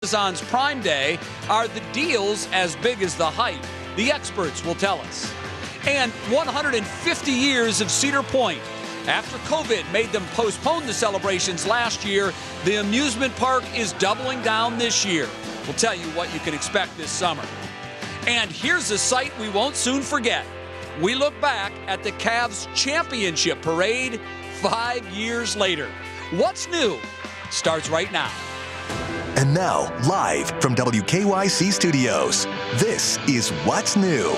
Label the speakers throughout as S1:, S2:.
S1: Amazon's Prime Day. Are the deals as big as the hype? The experts will tell us. And 150 years of Cedar Point. After COVID made them postpone the celebrations last year, the amusement park is doubling down this year. We'll tell you what you can expect this summer. And here's a sight we won't soon forget. We look back at the Cavs championship parade 5 years later. What's new starts right now.
S2: And now, live from WKYC Studios, this is What's New.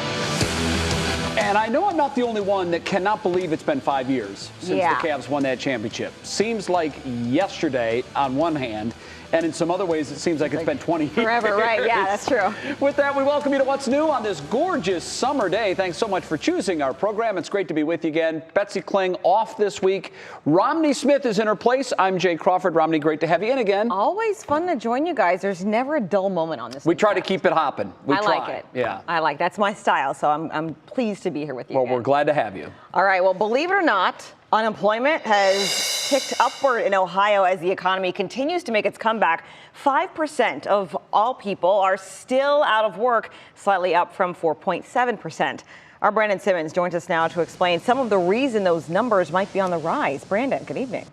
S3: And I know I'm not the only one that cannot believe it's been 5 years since the Cavs won that championship. Seems like yesterday on one hand, and in some other ways it seems like it's been 20 years.
S4: Forever, right? Yeah, that's true.
S3: With that, we welcome you to What's New on this gorgeous summer day. Thanks so much for choosing our program. It's great to be with you again. Betsy Kling off this week. Romney Smith is in her place. I'm Jay Crawford. Romney, great to have you in again.
S4: Always fun to join you guys. There's never a dull moment on this.
S3: We try to keep it hopping.
S4: I like it.
S3: Yeah.
S4: I like that's my style, so I'm pleased to be here with you.
S3: Well,
S4: again.
S3: we're glad to have you.
S4: All right. Well, believe it or not, unemployment has ticked upward in Ohio as the economy continues to make its comeback. 5% of all people are still out of work, slightly up from 4.7%. Our Brandon Simmons joins us now to explain some of the reason those numbers might be on the rise. Brandon, good evening.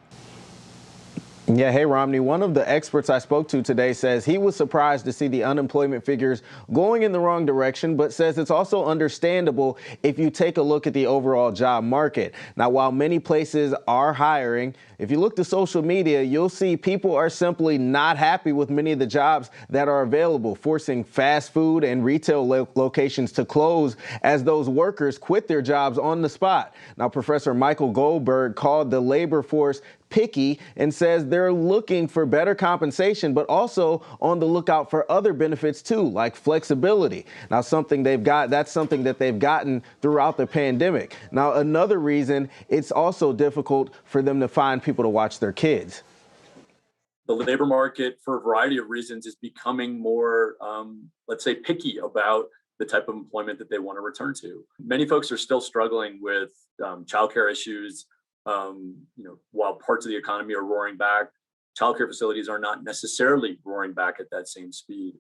S5: Yeah, hey, Romney. One of the experts I spoke to today says he was surprised to see the unemployment figures going in the wrong direction, but says it's also understandable if you take a look at the overall job market. Now, while many places are hiring, if you look to social media, you'll see people are simply not happy with many of the jobs that are available, forcing fast food and retail locations to close as those workers quit their jobs on the spot. Now, Professor Michael Goldberg called the labor force picky and says they're looking for better compensation, but also on the lookout for other benefits too, like flexibility. Now, that's something that they've gotten throughout the pandemic. Now, another reason it's also difficult for them to find people to watch their kids.
S6: The labor market, for a variety of reasons, is becoming more, let's say, picky about the type of employment that they want to return to. Many folks are still struggling with childcare issues. While parts of the economy are roaring back, childcare facilities are not necessarily roaring back at that same speed.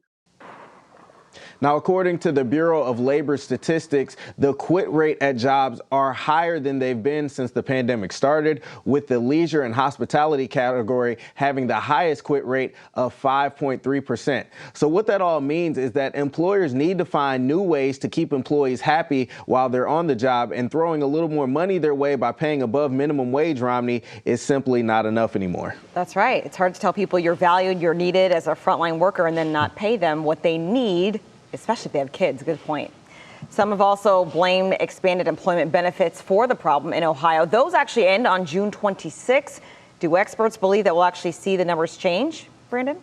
S5: Now, according to the Bureau of Labor Statistics, the quit rate at jobs are higher than they've been since the pandemic started, with the leisure and hospitality category having the highest quit rate of 5.3%. So what that all means is that employers need to find new ways to keep employees happy while they're on the job, and throwing a little more money their way by paying above minimum wage, Romney, is simply not enough anymore.
S4: That's right. It's hard to tell people you're valued, you're needed as a frontline worker, and then not pay them what they need, especially if they have kids. Good point. Some have also blamed expanded employment benefits for the problem in Ohio. Those actually end on June 26. Do experts believe that we'll actually see the numbers change, Brandon?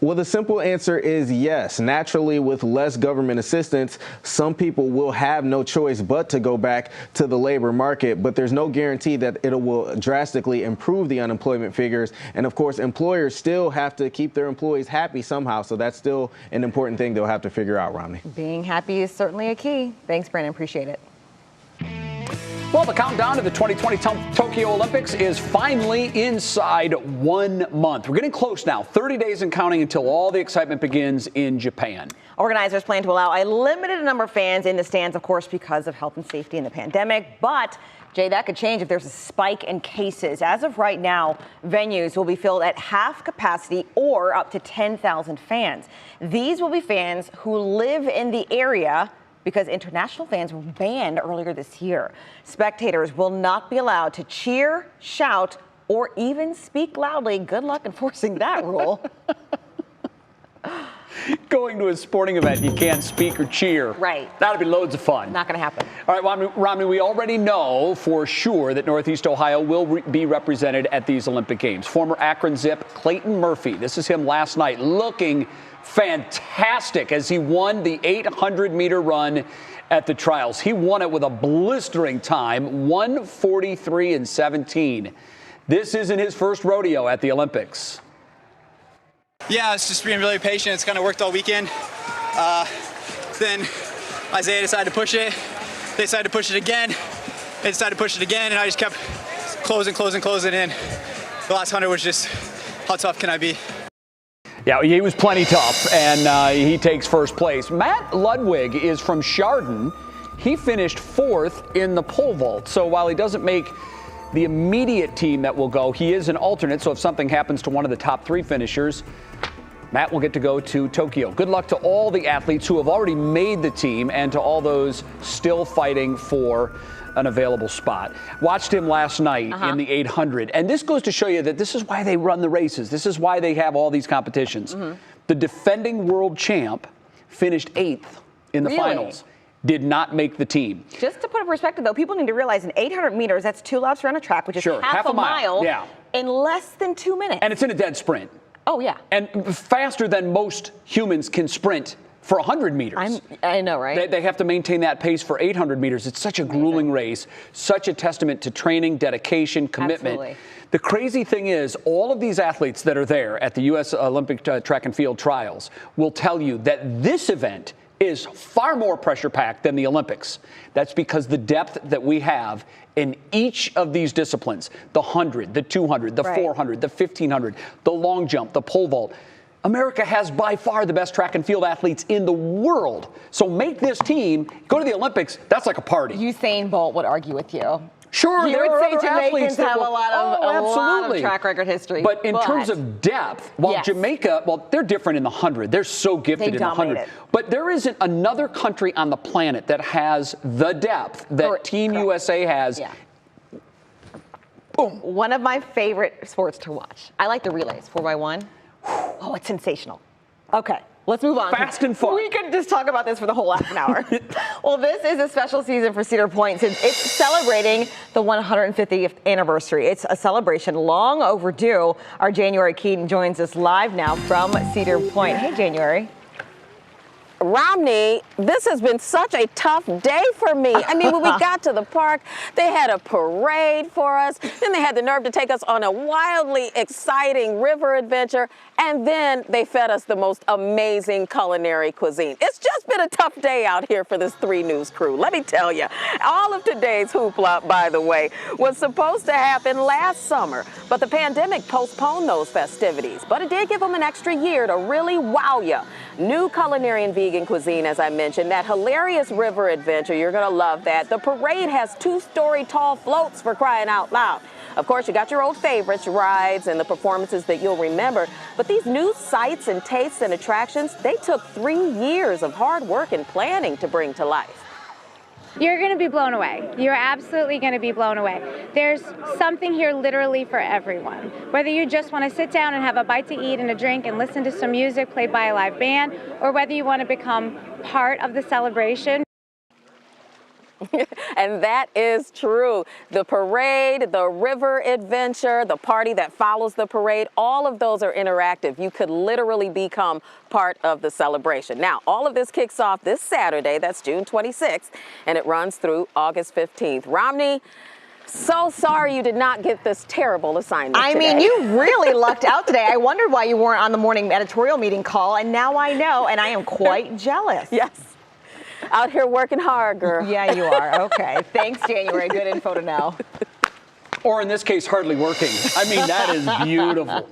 S5: Well, the simple answer is yes. Naturally, with less government assistance, some people will have no choice but to go back to the labor market. But there's no guarantee that it will drastically improve the unemployment figures. And of course, employers still have to keep their employees happy somehow. So that's still an important thing they'll have to figure out, Romney.
S4: Being happy is certainly a key. Thanks, Brandon. Appreciate it.
S3: Well, the countdown to the 2020 Tokyo Olympics is finally inside 1 month. We're getting close now, 30 days and counting until all the excitement begins in Japan.
S4: Organizers plan to allow a limited number of fans in the stands, of course, because of health and safety in the pandemic. But, Jay, that could change if there's a spike in cases. As of right now, venues will be filled at half capacity or up to 10,000 fans. These will be fans who live in the area, because international fans were banned earlier this year. Spectators will not be allowed to cheer, shout, or even speak loudly. Good luck enforcing that rule.
S3: Going to a sporting event, you can't speak or cheer.
S4: Right.
S3: That'll be loads of fun.
S4: Not going to happen.
S3: All right, Romney, we already know for sure that Northeast Ohio will be represented at these Olympic Games. Former Akron Zip Clayton Murphy, this is him last night, looking fantastic as he won the 800-meter run at the trials. He won it with a blistering time, 1:43.17. This isn't his first rodeo at the Olympics.
S7: Yeah, it's just being really patient. It's kind of worked all weekend. Then Isaiah decided to push it. They decided to push it again. They decided to push it again, and I just kept closing in. The last 100 was just, how tough can I be?
S3: Yeah, he was plenty tough, and he takes first place. Matt Ludwig is from Chardon. He finished 4th in the pole vault. So while he doesn't make the immediate team that will go, he is an alternate. So if something happens to one of the top 3 finishers, Matt will get to go to Tokyo. Good luck to all the athletes who have already made the team and to all those still fighting for an available spot. Watched him last night in the 800. And this goes to show you that this is why they run the races. This is why they have all these competitions. The defending world champ finished 8th in the finals. Did not make the team.
S4: Just to put in perspective, though, people need to realize in 800 meters, that's 2 laps around a track, which is half a mile in less than 2 minutes.
S3: And it's in a dead sprint.
S4: Oh, yeah.
S3: And faster than most humans can sprint for 100 meters.
S4: I know, right?
S3: They have to maintain that pace for 800 meters. It's such a grueling race, such a testament to training, dedication, commitment.
S4: Absolutely.
S3: The crazy thing is, all of these athletes that are there at the U.S. Olympic Track and Field Trials will tell you that this event is far more pressure-packed than the Olympics. That's because the depth that we have in each of these disciplines, the 100, the 200, the 400, the 1500, the long jump, the pole vault, America has by far the best track and field athletes in the world. So make this team, go to the Olympics, that's like a party.
S4: Usain Bolt would argue with you.
S3: Sure,
S4: you
S3: there
S4: would
S3: are
S4: say
S3: other
S4: Jamaicans have a lot of
S3: absolutely.
S4: track record history.
S3: But in terms of depth, while Jamaica, they're different in the 100. They're so gifted in the 100. But there isn't another country on the planet that has the depth that Team USA has.
S4: Yeah. Boom. One of my favorite sports to watch. I like the relays, 4x1. Oh, it's sensational. Okay. Let's move on.
S3: Fast and fun.
S4: We could just talk about this for the whole half an hour. Well, this is a special season for Cedar Point since it's celebrating the 150th anniversary. It's a celebration long overdue. Our January Keaton joins us live now from Cedar Point. Hey, January.
S8: Romney, this has been such a tough day for me. I mean, when we got to the park, they had a parade for us. Then they had the nerve to take us on a wildly exciting river adventure. And then they fed us the most amazing culinary cuisine. It's just been a tough day out here for this 3 News crew. Let me tell you, all of today's hoopla, by the way, was supposed to happen last summer. But the pandemic postponed those festivities. But it did give them an extra year to really wow you. New culinary and vegan cuisine, as I mentioned, that hilarious river adventure, you're gonna love that. The parade has 2-story tall floats, for crying out loud. Of course, you got your old favorites, rides, and the performances that you'll remember. But these new sights and tastes and attractions, they took 3 years of hard work and planning to bring to life.
S9: You're going to be blown away. You're absolutely going to be blown away. There's something here literally for everyone. Whether you just want to sit down and have a bite to eat and a drink and listen to some music played by a live band, or whether you want to become part of the celebration.
S8: And that is true. The parade, the river adventure, the party that follows the parade, all of those are interactive. You could literally become part of the celebration. Now, all of this kicks off this Saturday, that's June 26th, and it runs through August 15th. Romney, so sorry you did not get this terrible assignment today.
S4: Mean, you really lucked out today. I wondered why you weren't on the morning editorial meeting call, and now I know, and I am quite jealous.
S8: Yes. Out here working hard, girl.
S4: Yeah, you are. Okay. Thanks, January. Good info to know.
S3: Or in this case, hardly working. I mean, that is beautiful.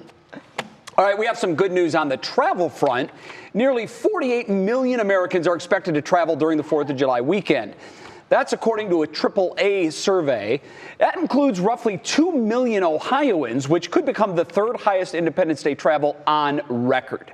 S3: All right, we have some good news on the travel front. Nearly 48 million Americans are expected to travel during the 4th of July weekend. That's according to a AAA survey. That includes roughly 2 million Ohioans, which could become the 3rd highest Independence Day travel on record.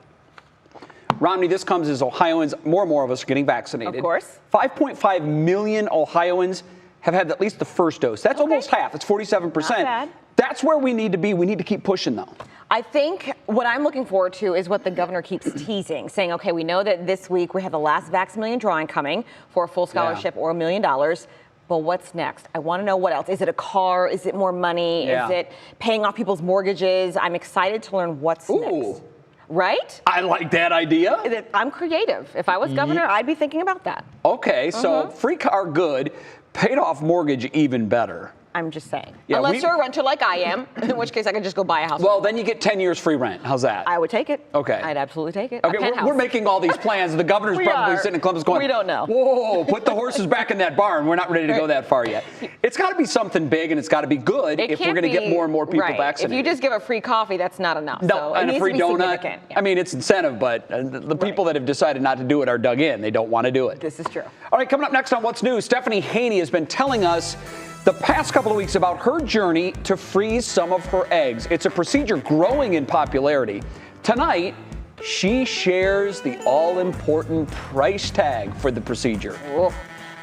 S3: Romney, this comes as Ohioans, more and more of us are getting vaccinated.
S4: Of course.
S3: 5.5 million Ohioans have had at least the first dose. That's almost half. It's 47%.
S4: Not bad.
S3: That's where we need to be. We need to keep pushing, though.
S4: I think what I'm looking forward to is what the governor keeps teasing, saying, okay, we know that this week we have the last Vax-A-Million drawing coming for a full scholarship or $1 million. But what's next? I want to know what else. Is it a car? Is it more money? Is it paying off people's mortgages? I'm excited to learn what's next. Right?
S3: I like that idea.
S4: I'm creative. If I was governor, I'd be thinking about that.
S3: Okay, so free car, good. Paid off mortgage, even better.
S4: I'm just saying.
S3: Yeah,
S4: Unless you're a renter like I am, in which case I can just go buy a house.
S3: Well, then you get 10 years free rent. How's that?
S4: I would take it.
S3: Okay.
S4: I'd absolutely take it.
S3: Okay, we're making all these plans. The governor's probably sitting in Columbus going,
S4: we don't know.
S3: Whoa, put the horses back in that barn. We're not ready to go that far yet. It's got to be something big, and it's got to be good if we're going to get more and more people vaccinated.
S4: If you just give a free coffee, that's not enough.
S3: No,
S4: so
S3: and
S4: it
S3: a free donut.
S4: Yeah.
S3: I mean, it's incentive, but the people that have decided not to do it are dug in. They don't want to do it.
S4: This is true.
S3: All right, coming up next on What's New, Stephanie Haney has been telling us the past couple of weeks about her journey to freeze some of her eggs. It's a procedure growing in popularity. Tonight, she shares the all-important price tag for the procedure.
S4: Ooh.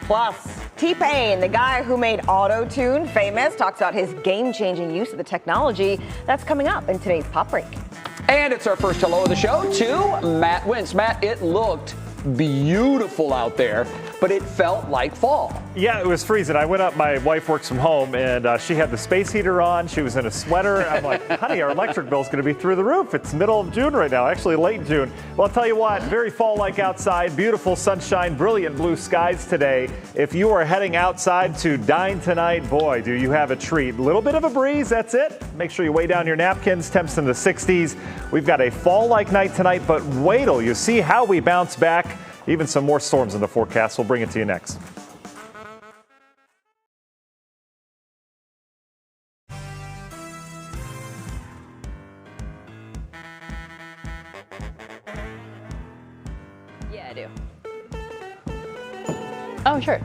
S4: Plus, T-Pain, the guy who made auto-tune famous, talks about his game-changing use of the technology. That's coming up in today's Pop Break.
S3: And it's our first hello of the show to Matt Wentz. Matt, it looked beautiful out there, but it felt like fall.
S10: Yeah, it was freezing. I went up, my wife works from home, and she had the space heater on. She was in a sweater. I'm like, honey, our electric bill's going to be through the roof. It's middle of June right now, actually late June. Well, I'll tell you what, very fall-like outside, beautiful sunshine, brilliant blue skies today. If you are heading outside to dine tonight, boy, do you have a treat. A little bit of a breeze, that's it. Make sure you weigh down your napkins, temps in the 60s. We've got a fall-like night tonight, but wait till you see how we bounce back. Even some more storms in the forecast. We'll bring it to you next.
S4: Yeah, I do.
S11: Oh, sure.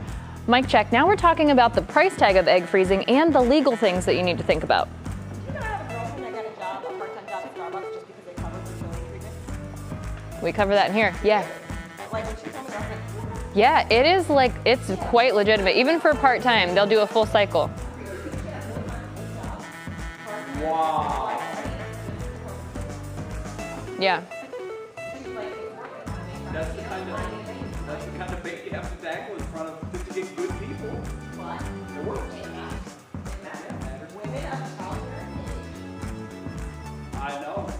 S11: Mic check. Now we're talking about the price tag of egg freezing and the legal things that you need to think about.
S4: You know, I have a girlfriend that got a part-time job at Starbucks just because they cover fertility treatment.
S11: We cover that in here. Yeah.
S4: Like when she told me, I was like,
S11: Yeah, it is like, it's quite legitimate. Even for part-time, they'll do a full cycle.
S3: Wow.
S11: Yeah.
S3: That's the kind of bait you have to tackle in front of to get good people. It works. I know.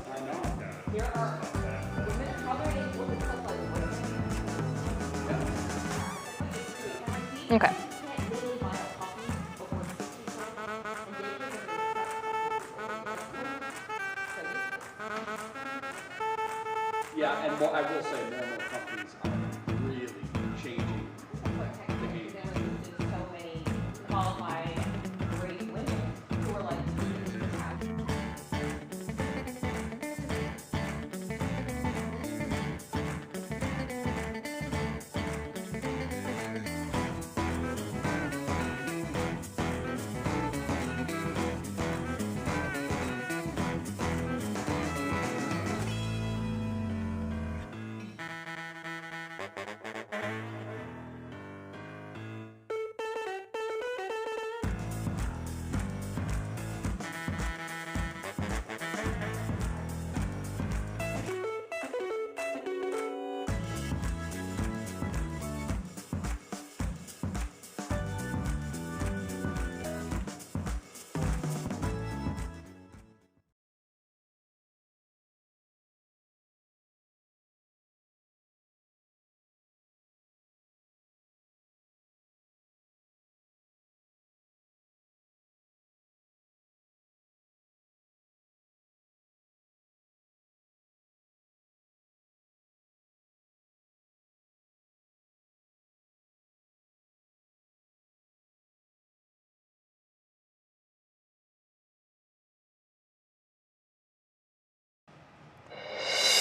S4: there are women of color and women of color.
S11: Okay.
S3: Yeah, and I will say more and more companies are really changing the game.
S4: So many qualified, great women who are like,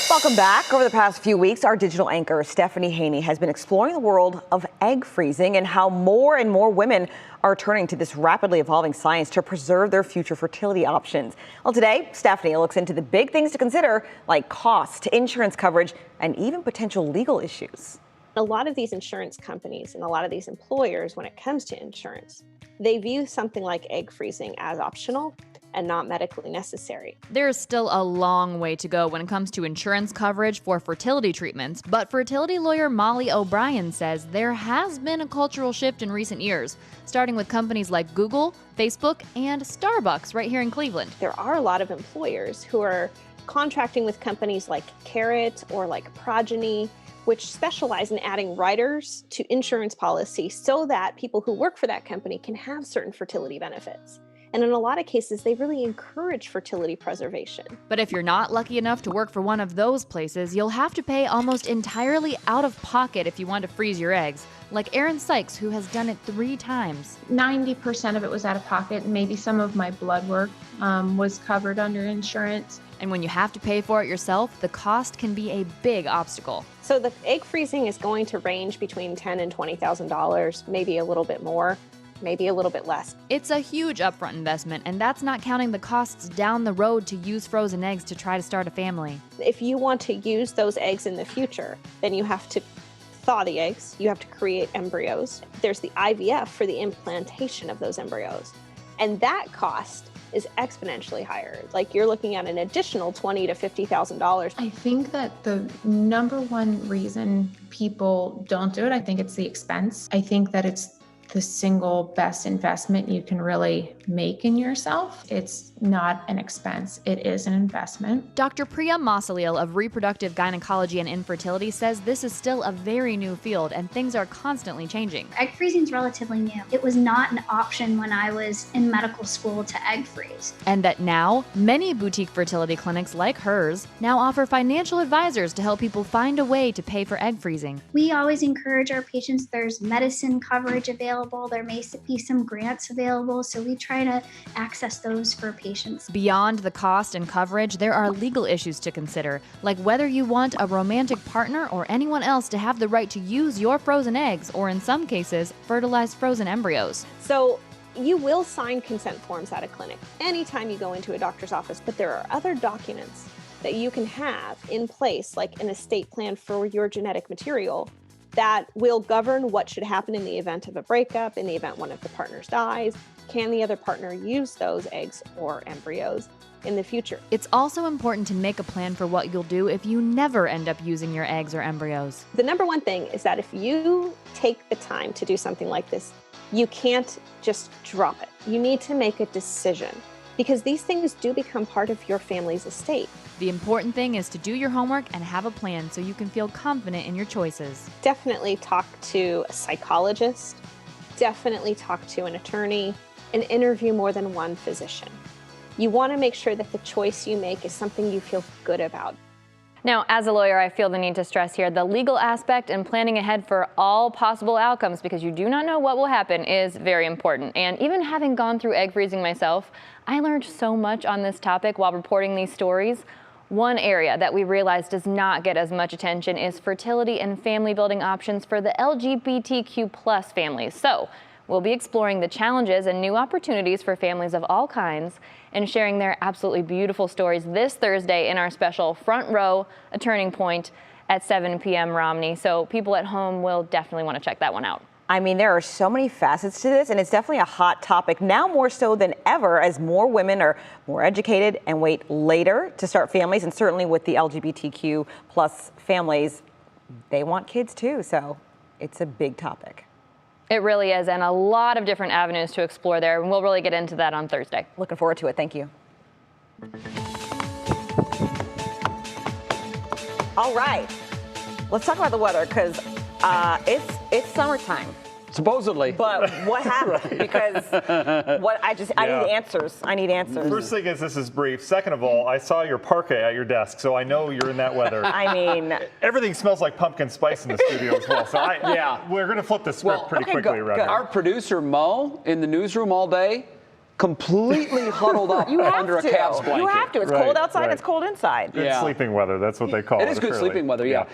S4: welcome back. Over the past few weeks, our digital anchor, Stephanie Haney, has been exploring the world of egg freezing and how more and more women are turning to this rapidly evolving science to preserve their future fertility options. Well, today, Stephanie looks into the big things to consider, like cost, insurance coverage, and even potential legal issues.
S8: A lot of these insurance companies and a lot of these employers, when it comes to insurance, they view something like egg freezing as optional and not medically necessary.
S12: There's still a long way to go when it comes to insurance coverage for fertility treatments, but fertility lawyer Molly O'Brien says there has been a cultural shift in recent years, starting with companies like Google, Facebook, and Starbucks right here in Cleveland.
S8: There are a lot of employers who are contracting with companies like Carrot or like Progeny,
S13: which specialize in adding riders to insurance policy so that people who work for that company can have certain fertility benefits. And in a lot of cases, they really encourage fertility preservation.
S12: But if you're not lucky enough to work for one of those places, you'll have to pay almost entirely out of pocket if you want to freeze your eggs, like Erin Sykes, who has done it 3 times.
S14: 90% of it was out of pocket. Maybe some of my blood work was covered under insurance.
S12: And when you have to pay for it yourself, the cost can be a big obstacle.
S13: So the egg freezing is going to range between $10,000 and $20,000, maybe a little bit more, maybe a little bit less.
S12: It's a huge upfront investment, and that's not counting the costs down the road to use frozen eggs to try to start a family.
S13: If you want to use those eggs in the future, then you have to thaw the eggs, you have to create embryos. There's the IVF for the implantation of those embryos. And that cost is exponentially higher. Like you're looking at an additional $20,000 to $50,000.
S14: I think that the number one reason people don't do it, I think it's the expense. I think that it's the single best investment you can really make in yourself. It's not an expense, it is an investment.
S12: Dr. Priya Masalil of Reproductive Gynecology and Infertility says this is still a very new field and things are constantly changing.
S15: Egg freezing is relatively new. It was not an option when I was in medical school to egg freeze.
S12: And that now, many boutique fertility clinics like hers now offer financial advisors to help people find a way to pay for egg freezing.
S15: We always encourage our patients, there's medicine coverage available, there may be some grants available, so we try to access those for patients.
S12: Beyond the cost and coverage, there are legal issues to consider, like whether you want a romantic partner or anyone else to have the right to use your frozen eggs, or in some cases, fertilize frozen embryos.
S13: So you will sign consent forms at a clinic anytime you go into a doctor's office, but there are other documents that you can have in place, like an estate plan for your genetic material, that will govern what should happen in the event of a breakup, in the event one of the partners dies. Can the other partner use those eggs or embryos in the future?
S12: It's also important to make a plan for what you'll do if you never end up using your eggs or embryos.
S13: The number one thing is that if you take the time to do something like this, you can't just drop it. You need to make a decision, because these things do become part of your family's estate.
S12: The important thing is to do your homework and have a plan so you can feel confident in your choices.
S13: Definitely talk to a psychologist, definitely talk to an attorney, and interview more than one physician. You want to make sure that the choice you make is something you feel good about.
S11: Now, as a lawyer, I feel the need to stress here the legal aspect and planning ahead for all possible outcomes, because you do not know what will happen, is very important. And even having gone through egg freezing myself, I learned so much on this topic while reporting these stories. One area that we realize does not get as much attention is fertility and family building options for the LGBTQ+ families. So we'll be exploring the challenges and new opportunities for families of all kinds and sharing their absolutely beautiful stories this Thursday in our special Front Row, A Turning Point at 7 p.m. Romney. So people at home will definitely want to check that one out.
S4: I mean, there are so many facets to this, and it's definitely a hot topic now more so than ever, as more women are more educated and wait later to start families. And certainly with the LGBTQ+ families, they want kids too. So it's a big topic.
S11: It really is, and a lot of different avenues to explore there. And we'll really get into that on Thursday.
S4: Looking forward to it. Thank you. All right, let's talk about the weather, because it's summertime.
S3: Supposedly.
S4: But what happened? Because I need answers. I need answers.
S10: First thing is, this is brief. Second of all, I saw your parquet at your desk, so I know you're in that weather.
S4: I mean,
S10: everything smells like pumpkin spice in the studio as well. So we're going to flip the script pretty quickly around here.
S3: Our producer Mo in the newsroom all day, completely huddled up under a calf's blanket.
S4: You have to. It's cold outside. It's cold inside.
S10: Good sleeping weather. That's what they call it.
S3: It is good sleeping weather, yeah.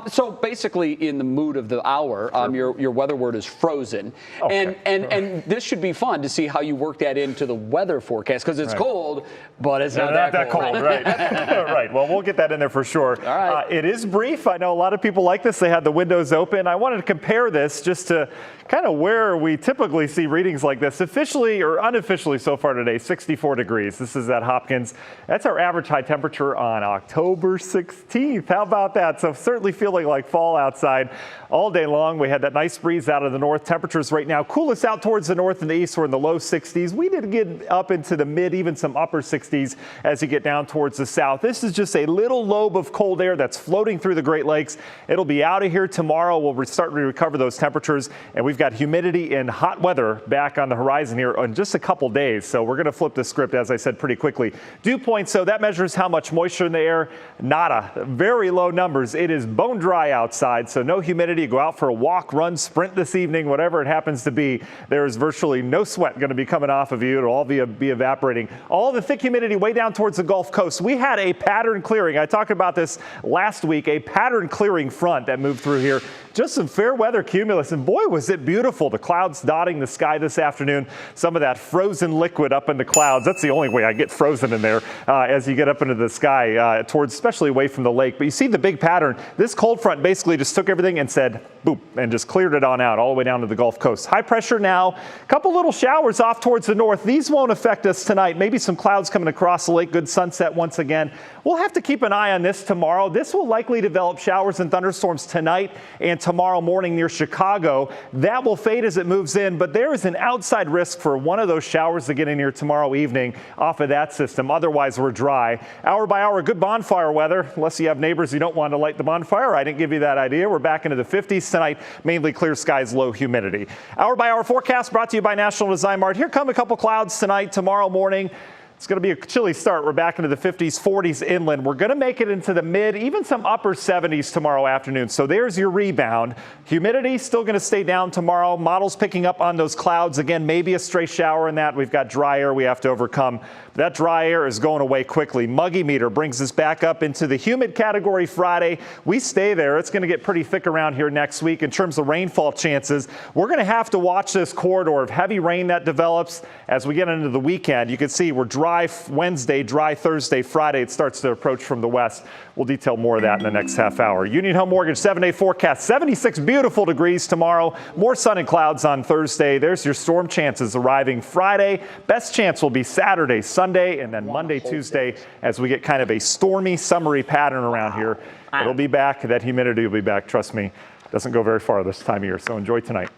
S3: So basically, in the mood of the hour, your weather word is frozen, and this should be fun to see how you work that into the weather forecast, because it's cold, but it's not that cold.
S10: Right? Right. Well, we'll get that in there for sure.
S3: All right.
S10: It is brief. I know a lot of people like this. They had the windows open. I wanted to compare this just to kind of where we typically see readings like this, officially or unofficially so far today, 64 degrees. This is at Hopkins. That's our average high temperature on October 16th. How about that? So certainly feeling like fall outside all day long. We had that nice breeze out of the north. Temperatures right now coolest out towards the north and the east. We're in the low 60s. We did get up into the mid, even some upper 60s as you get down towards the south. This is just a little lobe of cold air that's floating through the Great Lakes. It'll be out of here tomorrow. We'll start to recover those temperatures, and we've got humidity and hot weather back on the horizon here in just a couple days. So we're going to flip the script, as I said, pretty quickly. Dew point, so that measures how much moisture in the air. Nada. Very low numbers. It is bone dry outside, so no humidity. Go out for a walk, run, sprint this evening, whatever it happens to be. There is virtually no sweat going to be coming off of you. It'll all be evaporating. All the thick humidity way down towards the Gulf Coast. We had a pattern clearing. I talked about this last week, a pattern clearing front that moved through here. Just some fair weather cumulus, and boy, was it beautiful. The clouds dotting the sky this afternoon. Some of that frozen liquid up in the clouds. That's the only way I get frozen in there as you get up into the sky towards, especially away from the lake. But you see the big pattern. This cold front basically just took everything and said, boop, and just cleared it on out all the way down to the Gulf Coast. High pressure now. A couple little showers off towards the north. These won't affect us tonight. Maybe some clouds coming across the lake. Good sunset once again. We'll have to keep an eye on this tomorrow. This will likely develop showers and thunderstorms tonight and tomorrow morning near Chicago. That will fade as it moves in, but there is an outside risk for one of those showers to get in here tomorrow evening off of that system. Otherwise, we're dry. Hour by hour, good bonfire weather, unless you have neighbors who don't want to light the bonfire. I didn't give you that idea. We're back into the 50s tonight, mainly clear skies, low humidity. Hour by hour forecast brought to you by National Design Mart. Here come a couple clouds tonight, tomorrow morning. It's going to be a chilly start. We're back into the 50s, 40s inland. We're going to make it into the mid, even some upper 70s tomorrow afternoon. So there's your rebound. Humidity still going to stay down tomorrow. Models picking up on those clouds. Again, maybe a stray shower in that. We've got dry air we have to overcome. That dry air is going away quickly. Muggy meter brings us back up into the humid category Friday. We stay there. It's going to get pretty thick around here next week in terms of rainfall chances. We're going to have to watch this corridor of heavy rain that develops as we get into the weekend. You can see we're dry Wednesday, dry Thursday, Friday. It starts to approach from the west. We'll detail more of that in the next half hour. Union Home Mortgage 7-day forecast, 76 beautiful degrees tomorrow. More sun and clouds on Thursday. There's your storm chances arriving Friday. Best chance will be Saturday, Sunday, and then Monday, Tuesday as we get kind of a stormy, summery pattern around here. It'll be back. That humidity will be back. Trust me, doesn't go very far this time of year. So enjoy tonight.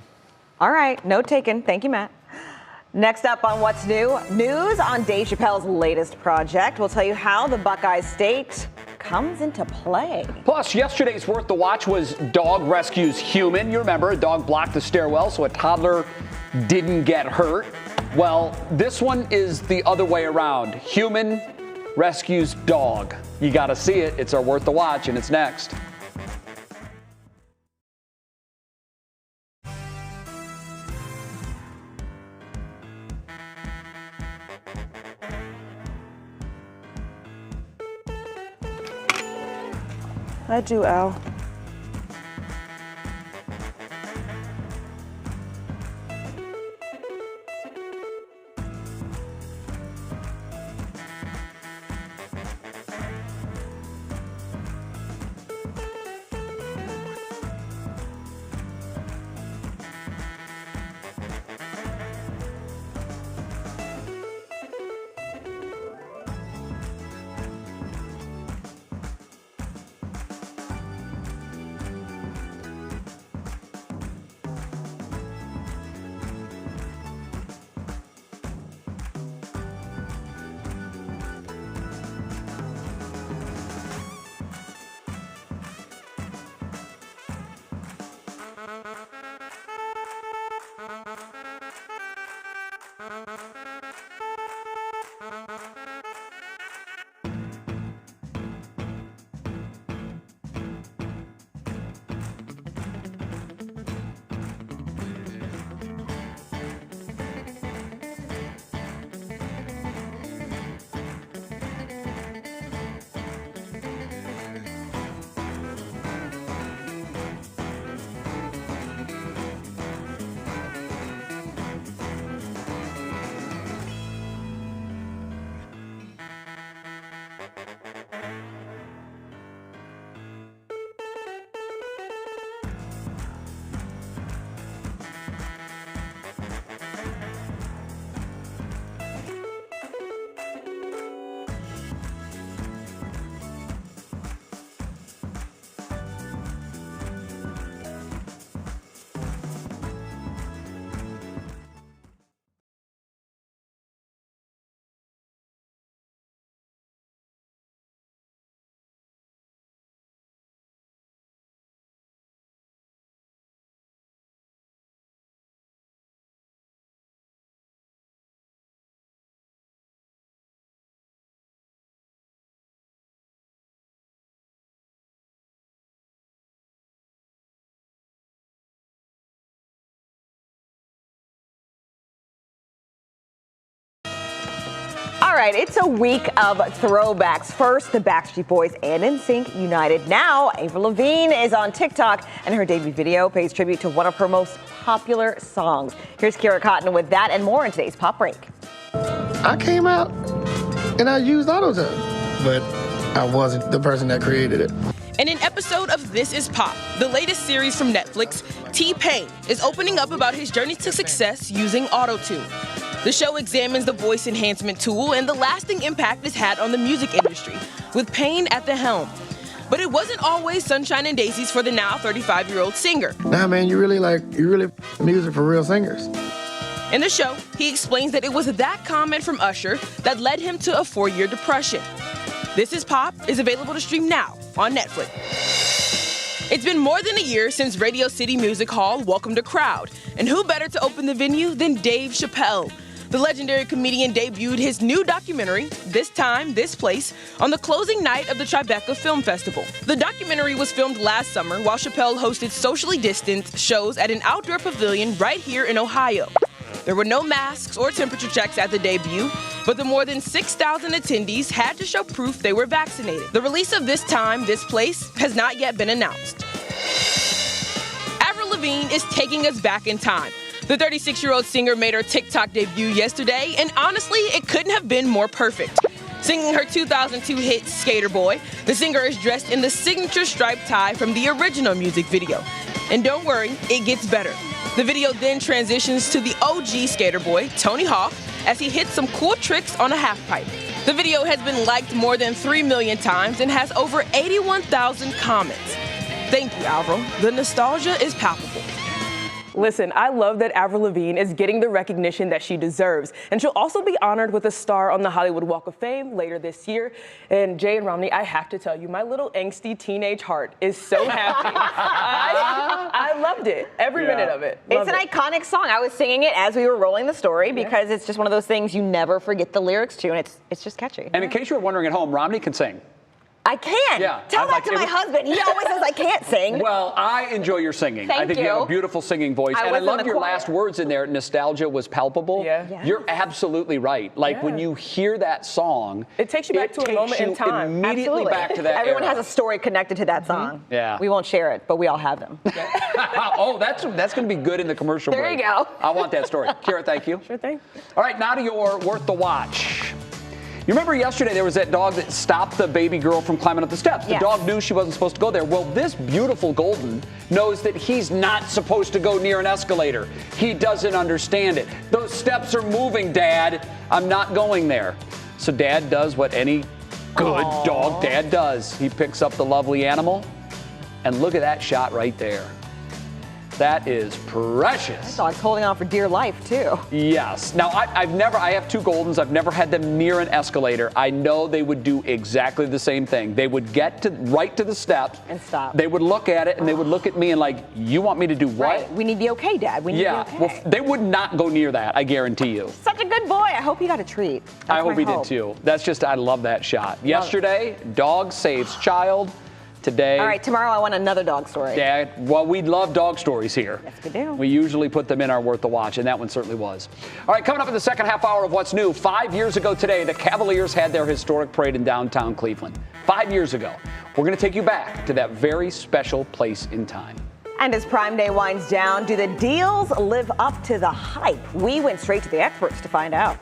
S4: All right. Note taken. Thank you, Matt. Next up on What's New, news on Dave Chappelle's latest project. We'll tell you how the Buckeyes State comes into play.
S3: Plus, yesterday's Worth the Watch was Dog Rescues Human. You remember, a dog blocked the stairwell so a toddler didn't get hurt. Well, this one is the other way around. Human rescues dog. You got to see it. It's our Worth the Watch, and it's next.
S4: I do, Al. All right, it's a week of throwbacks. First, the Backstreet Boys and NSYNC united. Now, Avril Lavigne is on TikTok, and her debut video pays tribute to one of her most popular songs. Here's Kira Cotton with that and more in today's Pop Break.
S16: I came out and I used auto-tune, but I wasn't the person that created it.
S17: In an episode of This Is Pop, the latest series from Netflix, T-Pain is opening up about his journey to success using auto-tune. The show examines the voice enhancement tool and the lasting impact it's had on the music industry, with Pain at the helm. But it wasn't always sunshine and daisies for the now 35-year-old singer.
S16: Nah, man, you really music for real singers.
S17: In the show, he explains that it was that comment from Usher that led him to a 4-year depression. This Is Pop is available to stream now on Netflix. It's been more than a year since Radio City Music Hall welcomed a crowd, and who better to open the venue than Dave Chappelle? The legendary comedian debuted his new documentary, This Time, This Place, on the closing night of the Tribeca Film Festival. The documentary was filmed last summer while Chappelle hosted socially distanced shows at an outdoor pavilion right here in Ohio. There were no masks or temperature checks at the debut, but the more than 6,000 attendees had to show proof they were vaccinated. The release of This Time, This Place has not yet been announced. Avril Lavigne is taking us back in time. The 36-year-old singer made her TikTok debut yesterday, and honestly, it couldn't have been more perfect. Singing her 2002 hit, Skater Boy, the singer is dressed in the signature striped tie from the original music video. And don't worry, it gets better. The video then transitions to the OG Skater Boy, Tony Hawk, as he hits some cool tricks on a halfpipe. The video has been liked more than 3 million times and has over 81,000 comments. Thank you, Avril. The nostalgia is palpable.
S18: Listen, I love that Avril Lavigne is getting the recognition that she deserves. And she'll also be honored with a star on the Hollywood Walk of Fame later this year. And Jay and Romney, I have to tell you, my little angsty teenage heart is so happy. I loved it, every minute of it.
S4: It's an iconic song. I was singing it as we were rolling the story because it's just one of those things you never forget the lyrics to, and it's just catchy.
S3: And in case you were wondering at home, Romney can sing.
S4: I can.
S3: Yeah,
S4: Tell that to my husband. He always says I can't sing.
S3: Well, I enjoy your singing. I think you have a beautiful singing voice. And I love your last words in there. Nostalgia was palpable. Yeah. Yes. You're absolutely right. Like when you hear that song,
S18: it takes you back to a moment in time.
S3: Immediately back to that
S4: Everyone
S3: era.
S4: has a story connected to that song.
S3: Yeah.
S4: We won't share it, but we all have them.
S3: Oh, that's going to be good in the commercial break.
S4: There you go.
S3: I want that story. Kira, thank you.
S18: Sure thing.
S3: All right, now to your Worth the Watch. You remember yesterday there was that dog that stopped the baby girl from climbing up the steps. The dog knew she wasn't supposed to go there. Well, this beautiful golden knows that he's not supposed to go near an escalator. He doesn't understand it. Those steps are moving, Dad. I'm not going there. So Dad does what any good dog dad does. He picks up the lovely animal, and look at that shot right there. That is precious.
S4: That dog's holding on for dear life, too.
S3: Yes. Now, I have 2 Goldens. I've never had them near an escalator. I know they would do exactly the same thing. They would get right to the steps.
S4: And stop.
S3: They would look at it, and they would look at me and like, you want me to do what?
S4: Right. We need the okay, Dad. We need the okay.
S3: Well, they would not go near that, I guarantee you.
S4: Such a good boy. I hope he got a treat.
S3: I hope he did, too. That's just, I love that shot. Yesterday, dog saves child. Today.
S4: All right, tomorrow I want another dog story.
S3: Yeah, well, we love dog stories here.
S4: Yes, we do.
S3: We usually put them in our Worth the Watch, and that one certainly was. All right, coming up in the second half hour of What's New, 5 years ago today, the Cavaliers had their historic parade in downtown Cleveland. 5 years ago. We're going to take you back to that very special place in time.
S4: And as Prime Day winds down, do the deals live up to the hype? We went straight to the experts to find out.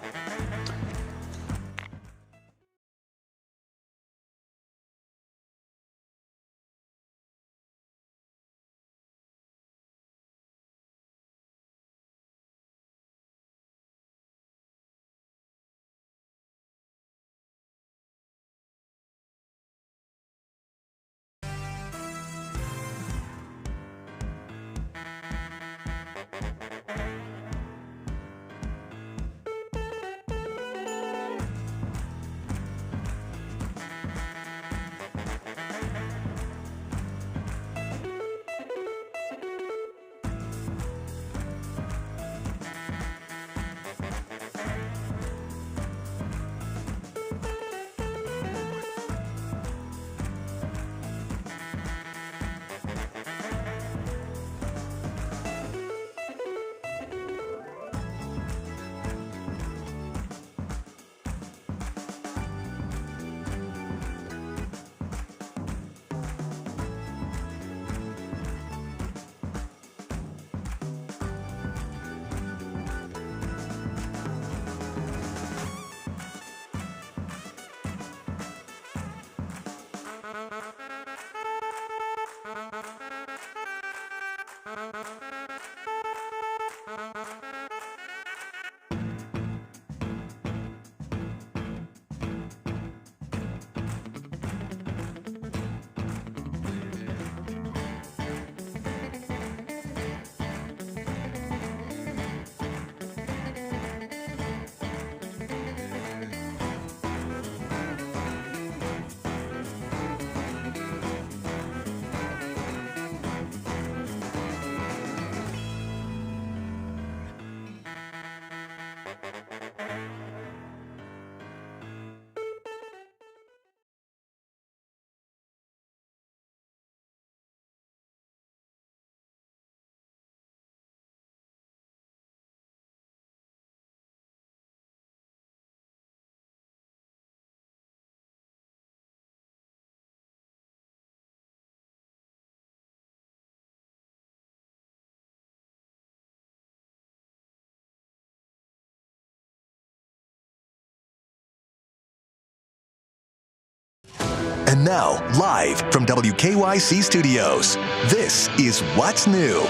S2: And now, live from WKYC Studios, this is What's New.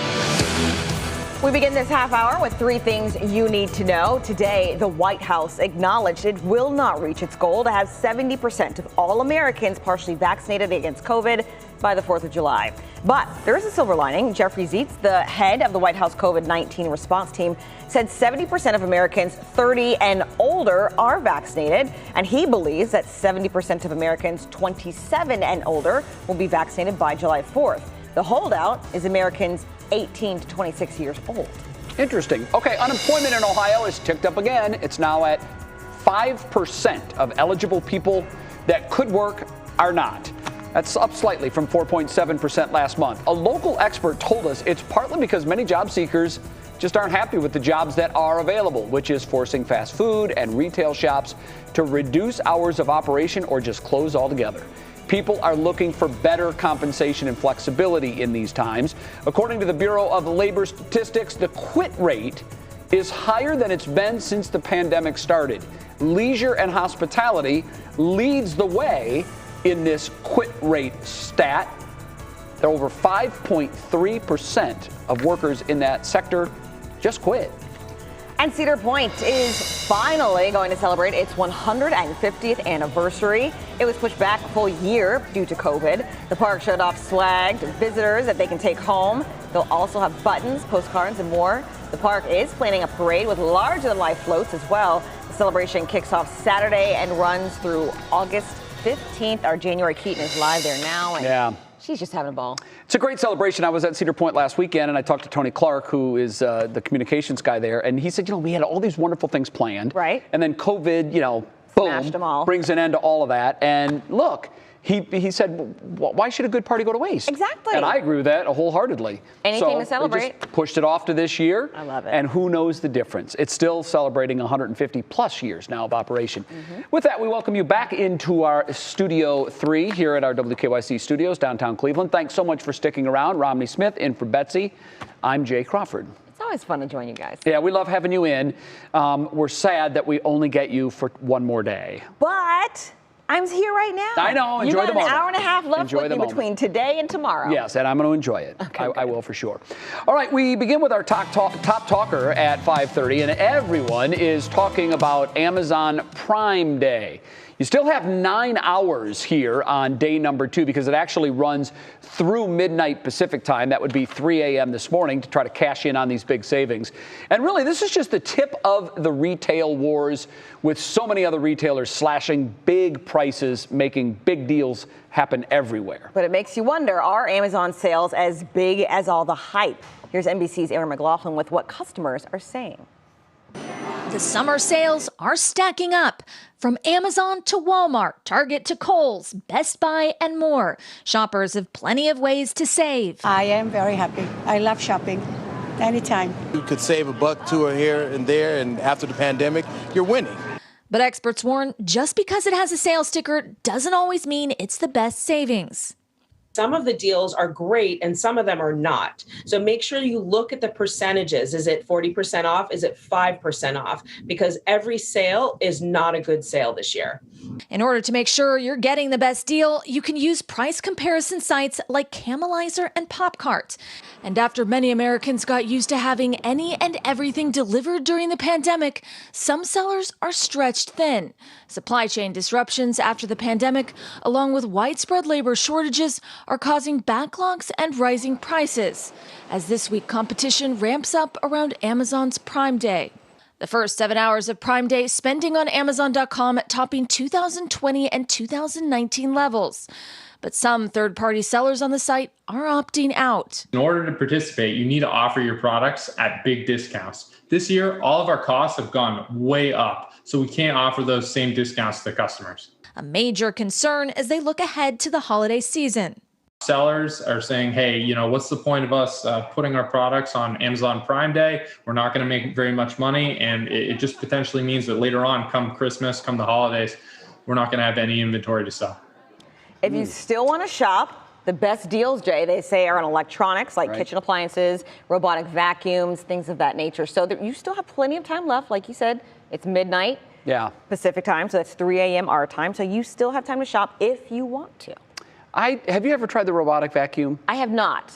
S4: We begin this half hour with 3 things you need to know. Today, the White House acknowledged it will not reach its goal to have 70% of all Americans partially vaccinated against COVID by the 4th of July. But there is a silver lining. Jeffrey Zients, the head of the White House COVID-19 response team, said 70% of Americans 30 and older are vaccinated, and he believes that 70% of Americans 27 and older will be vaccinated by July 4th. The holdout is Americans 18 to 26 years old.
S3: Interesting. Okay, unemployment in Ohio has ticked up again. It's now at 5% of eligible people that could work are not. That's up slightly from 4.7% last month. A local expert told us it's partly because many job seekers just aren't happy with the jobs that are available, which is forcing fast food and retail shops to reduce hours of operation or just close altogether. People are looking for better compensation and flexibility in these times. According to the Bureau of Labor Statistics, the quit rate is higher than it's been since the pandemic started. Leisure and hospitality leads the way in this quit rate stat. There are over 5.3% of workers in that sector just quit.
S4: And Cedar Point is finally going to celebrate its 150th anniversary. It was pushed back a full year due to COVID. The park showed off swag to visitors that they can take home. They'll also have buttons, postcards, and more. The park is planning a parade with larger-than-life floats as well. The celebration kicks off Saturday and runs through August 15th. Our January Keaton is live there now. And she's just having a ball.
S3: It's a great celebration. I was at Cedar Point last weekend, and I talked to Tony Clark, who is the communications guy there, and he said, we had all these wonderful things planned.
S4: Right.
S3: And then COVID,
S4: smashed them all.
S3: Brings an end to all of that. And look, he said, why should a good party go to waste?
S4: Exactly.
S3: And I agree with that wholeheartedly.
S4: Anything to celebrate.
S3: They just pushed it off to this year.
S4: I love it.
S3: And who knows the difference? It's still celebrating 150 plus years now of operation. With that, we welcome you back into our Studio 3 here at our WKYC studios, downtown Cleveland. Thanks so much for sticking around. Romney Smith in for Betsy. I'm Jay Crawford.
S4: It's always fun to join you guys.
S3: Yeah, we love having you in. We're sad that we only get you for one more day.
S4: But I'm here right now.
S3: I know. Enjoy the moment.
S4: You got an hour and a half left
S3: Enjoy
S4: with me between today and tomorrow.
S3: Yes, and I'm going to enjoy it.
S4: Okay,
S3: I will for sure. All right, we begin with our top talker at 5:30, and everyone is talking about Amazon Prime Day. You still have 9 hours here on day number 2 because it actually runs through midnight Pacific time. That would be 3 a.m. this morning to try to cash in on these big savings. And really, this is just the tip of the retail wars with so many other retailers slashing big prices, making big deals happen everywhere.
S4: But it makes you wonder, are Amazon sales as big as all the hype? Here's NBC's Aaron McLaughlin with what customers are saying.
S19: The summer sales are stacking up. From Amazon to Walmart, Target to Kohl's, Best Buy, and more. Shoppers have plenty of ways to save.
S20: I am very happy. I love shopping. Anytime.
S21: You could save $1, $2 here and there, and after the pandemic, you're winning.
S19: But experts warn just because it has a sales sticker doesn't always mean it's the best savings.
S22: Some of the deals are great and some of them are not. So make sure you look at the percentages. Is it 40% off? Is it 5% off? Because every sale is not a good sale this year.
S19: In order to make sure you're getting the best deal, you can use price comparison sites like Camelizer and Popcart. And after many Americans got used to having any and everything delivered during the pandemic, some sellers are stretched thin. Supply chain disruptions after the pandemic, along with widespread labor shortages, are causing backlogs and rising prices, as this week competition ramps up around Amazon's Prime Day. The first 7 hours of Prime Day spending on Amazon.com topping 2020 and 2019 levels. But some third-party sellers on the site are opting out.
S23: In order to participate, you need to offer your products at big discounts. This year, all of our costs have gone way up, so we can't offer those same discounts to customers.
S19: A major concern as they look ahead to the holiday season.
S23: Sellers are saying, hey, what's the point of us putting our products on Amazon Prime Day? We're not going to make very much money. And it just potentially means that later on, come Christmas, come the holidays, we're not going to have any inventory to sell.
S4: If you still want to shop, the best deals, Jay, they say are on electronics like kitchen appliances, robotic vacuums, things of that nature. So you still have plenty of time left. Like you said, it's midnight.
S3: Yeah.
S4: Pacific time, so that's 3 a.m. our time. So you still have time to shop if you want to.
S3: Have you ever tried the robotic vacuum?
S4: I have not.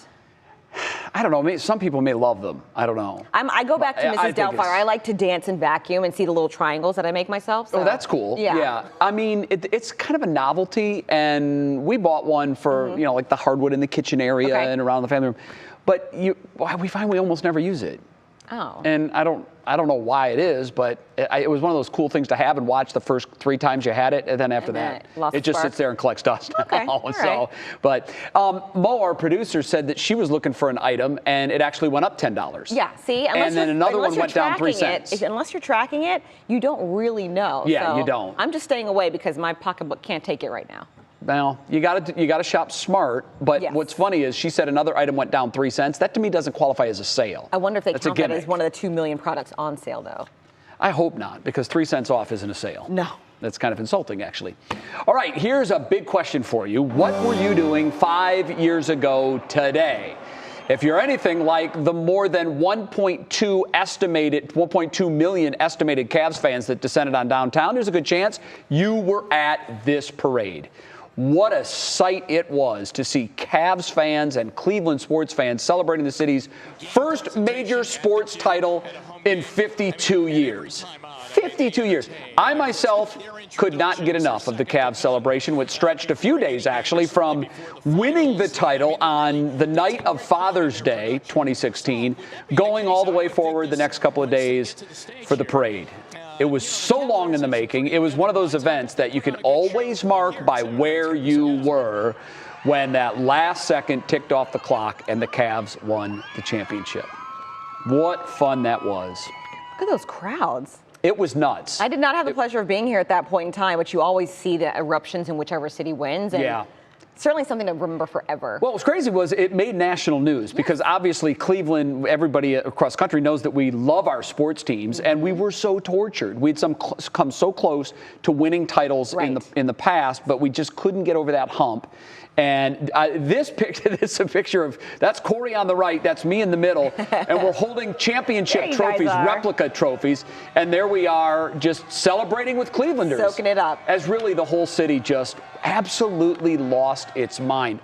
S3: I don't know. Some people may love them. I don't know.
S4: I go back to Mrs. Doubtfire. I like to dance and vacuum and see the little triangles that I make myself. So.
S3: Oh, that's cool.
S4: Yeah.
S3: I mean, it's kind of a novelty, and we bought one for like the hardwood in the kitchen area and around the family room. But we find we almost never use it.
S4: Oh.
S3: And I don't know why it is, but it was one of those cool things to have and watch the first 3 times you had it, and then after that, it just sits there and collects dust.
S4: Okay.
S3: So, but Mo, our producer, said that she was looking for an item, and it actually went up $10.
S4: Yeah. See,
S3: and then another one went down 3 cents.
S4: Unless you're tracking it, you don't really know.
S3: Yeah,
S4: so
S3: you don't.
S4: I'm just staying away because my pocketbook can't take it right now.
S3: Well, you got to shop smart. But what's funny is she said another item went down 3 cents. That to me doesn't qualify as a sale.
S4: I wonder if they
S3: That's
S4: count that as one of the 2 million products on sale, though.
S3: I hope not, because 3 cents off isn't a sale.
S4: No.
S3: That's kind of insulting, actually. All right, here's a big question for you. What were you doing 5 years ago today? If you're anything like the more than 1.2 million estimated Cavs fans that descended on downtown, there's a good chance you were at this parade. What a sight it was to see Cavs fans and Cleveland sports fans celebrating the city's first major sports title in 52 years. 52 years. I myself could not get enough of the Cavs celebration, which stretched a few days actually from winning the title on the night of Father's Day 2016, going all the way forward the next couple of days for the parade. It was so long in the making. It was one of those events that you can always mark by where you were when that last second ticked off the clock and the Cavs won the championship. What fun that was.
S4: Look at those crowds.
S3: It was nuts.
S4: I did not have the pleasure of being here at that point in time, but you always see the eruptions in whichever city wins. And certainly something to remember forever.
S3: Well, what was crazy was it made national news because obviously Cleveland, everybody across the country knows that we love our sports teams, and we were so tortured. We'd come so close to winning titles in the past, but we just couldn't get over that hump. And this is a picture of, that's Corey on the right, that's me in the middle, and we're holding championship trophies, replica trophies, and there we are just celebrating with Clevelanders.
S4: Soaking it up.
S3: As really the whole city just absolutely lost its mind.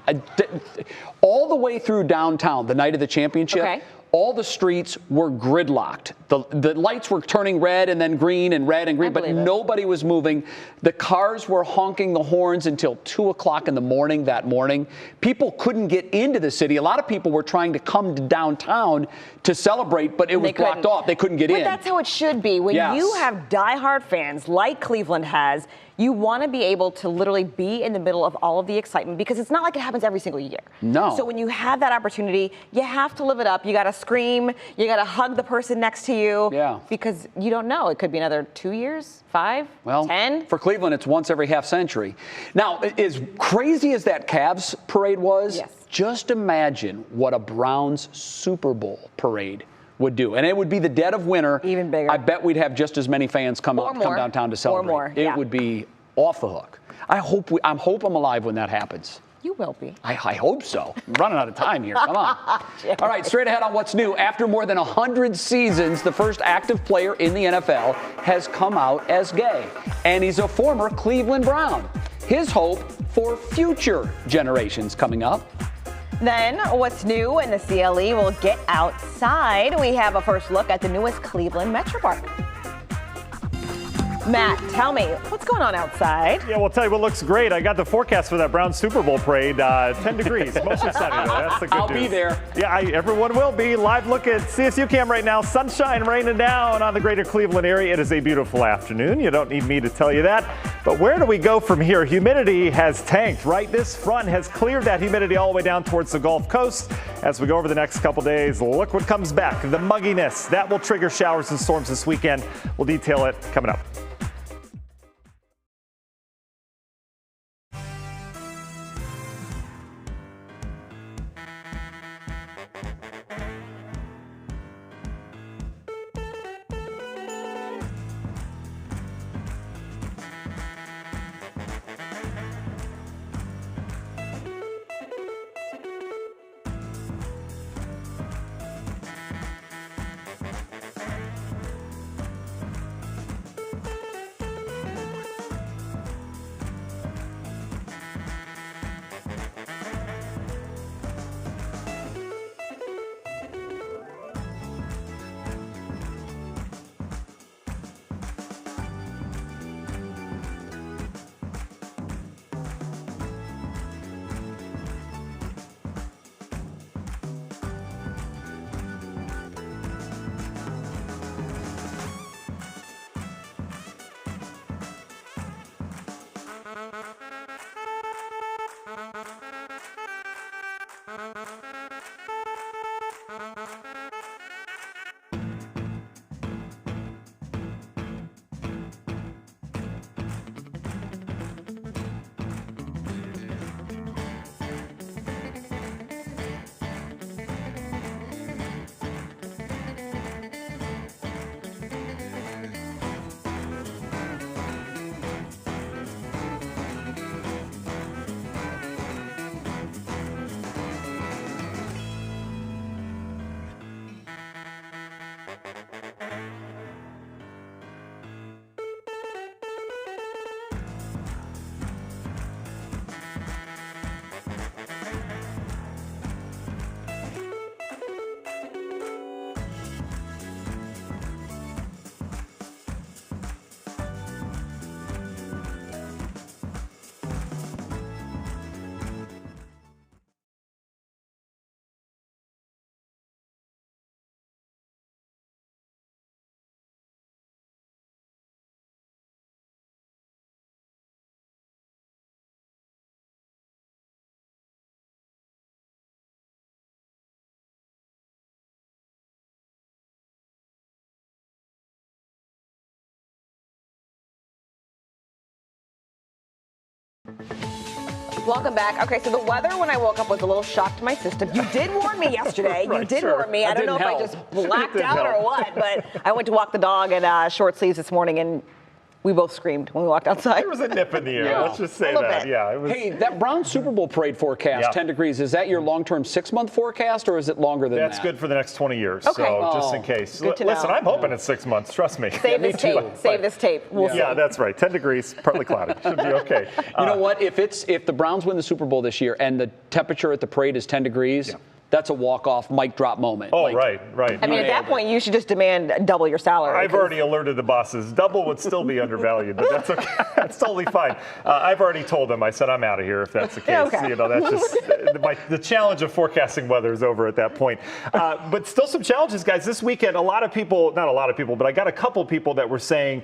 S3: All the way through downtown, the night of the championship, all the streets were gridlocked. The lights were turning red and then green and red and green, but nobody was moving. The cars were honking the horns until 2 o'clock in the morning that morning. People couldn't get into the city. A lot of people were trying to come to downtown to celebrate, but it was blocked off. They couldn't get in.
S4: But that's how it should be. When you have diehard fans like Cleveland has, you want to be able to literally be in the middle of all of the excitement because it's not like it happens every single year.
S3: No.
S4: So when you have that opportunity, you have to live it up. You got to scream. You got to hug the person next to you.
S3: Yeah.
S4: Because you don't know. It could be another 2 years, 5, 10.
S3: For Cleveland, it's once every half century. Now, as crazy as that Cavs parade was, just imagine what a Browns Super Bowl parade would do. And it would be the dead of winter.
S4: Even bigger.
S3: I bet we'd have just as many fans come downtown to celebrate.
S4: Or more.
S3: It would be off the hook. I hope I'm alive when that happens.
S4: You will be.
S3: I hope so. I'm running out of time here. Come on. All right, straight ahead on what's new. After more than 100 seasons, the first active player in the NFL has come out as gay. And he's a former Cleveland Brown. His hope for future generations coming up.
S4: Then, what's new in the CLE? We'll get outside. We have a first look at the newest Cleveland Metro Park. Matt, tell me, what's going on outside?
S10: Yeah, we'll tell you what looks great. I got the forecast for that Brown Super Bowl parade, 10 degrees, mostly sunny though. That's the good news.
S3: I'll be there.
S10: Yeah, everyone will be. Live look at CSU Cam right now. Sunshine raining down on the greater Cleveland area. It is a beautiful afternoon. You don't need me to tell you that. But where do we go from here? Humidity has tanked, right? This front has cleared that humidity all the way down towards the Gulf Coast. As we go over the next couple days, look what comes back. The mugginess. That will trigger showers and storms this weekend. We'll detail it coming up.
S4: Welcome back. Okay, so the weather when I woke up was a little shock to my system. You did warn me yesterday.
S10: Right,
S4: you did
S10: sure.
S4: warn me. I don't know if I just blacked out or
S10: help.
S4: what, but I went to walk the dog in short sleeves this morning, and we both screamed when we walked outside.
S10: There was a nip in the air.
S3: Yeah.
S10: Let's just say
S4: A little
S10: that.
S4: bit.
S10: Yeah. It was.
S3: Hey, that Browns Super Bowl parade forecast,
S10: Yeah.
S3: 10 degrees, is that your long-term 6-month forecast, or is it longer than
S10: That's
S3: that?
S10: good for the next 20 years.
S4: Okay.
S10: So just in case.
S4: Good to
S10: Listen,
S4: know.
S10: I'm hoping it's 6 months. Trust me.
S4: Save this tape. Save this tape. We'll see.
S10: Yeah, that's right. 10 degrees, partly cloudy. Should be okay.
S3: You know what? If the Browns win the Super Bowl this year and the temperature at the parade is 10 degrees, that's a walk-off mic drop moment.
S10: Oh,
S3: Like,
S10: right.
S4: I mean, at that point, you should just demand double your salary.
S10: I've already alerted the bosses. Double would still be undervalued, but that's okay. That's totally fine. I've already told them. I said I'm out of here if that's the case.
S4: Yeah, okay.
S10: You know, that's just the challenge of forecasting weather is over at that point. But still some challenges, guys. This weekend, not a lot of people, but I got a couple people that were saying,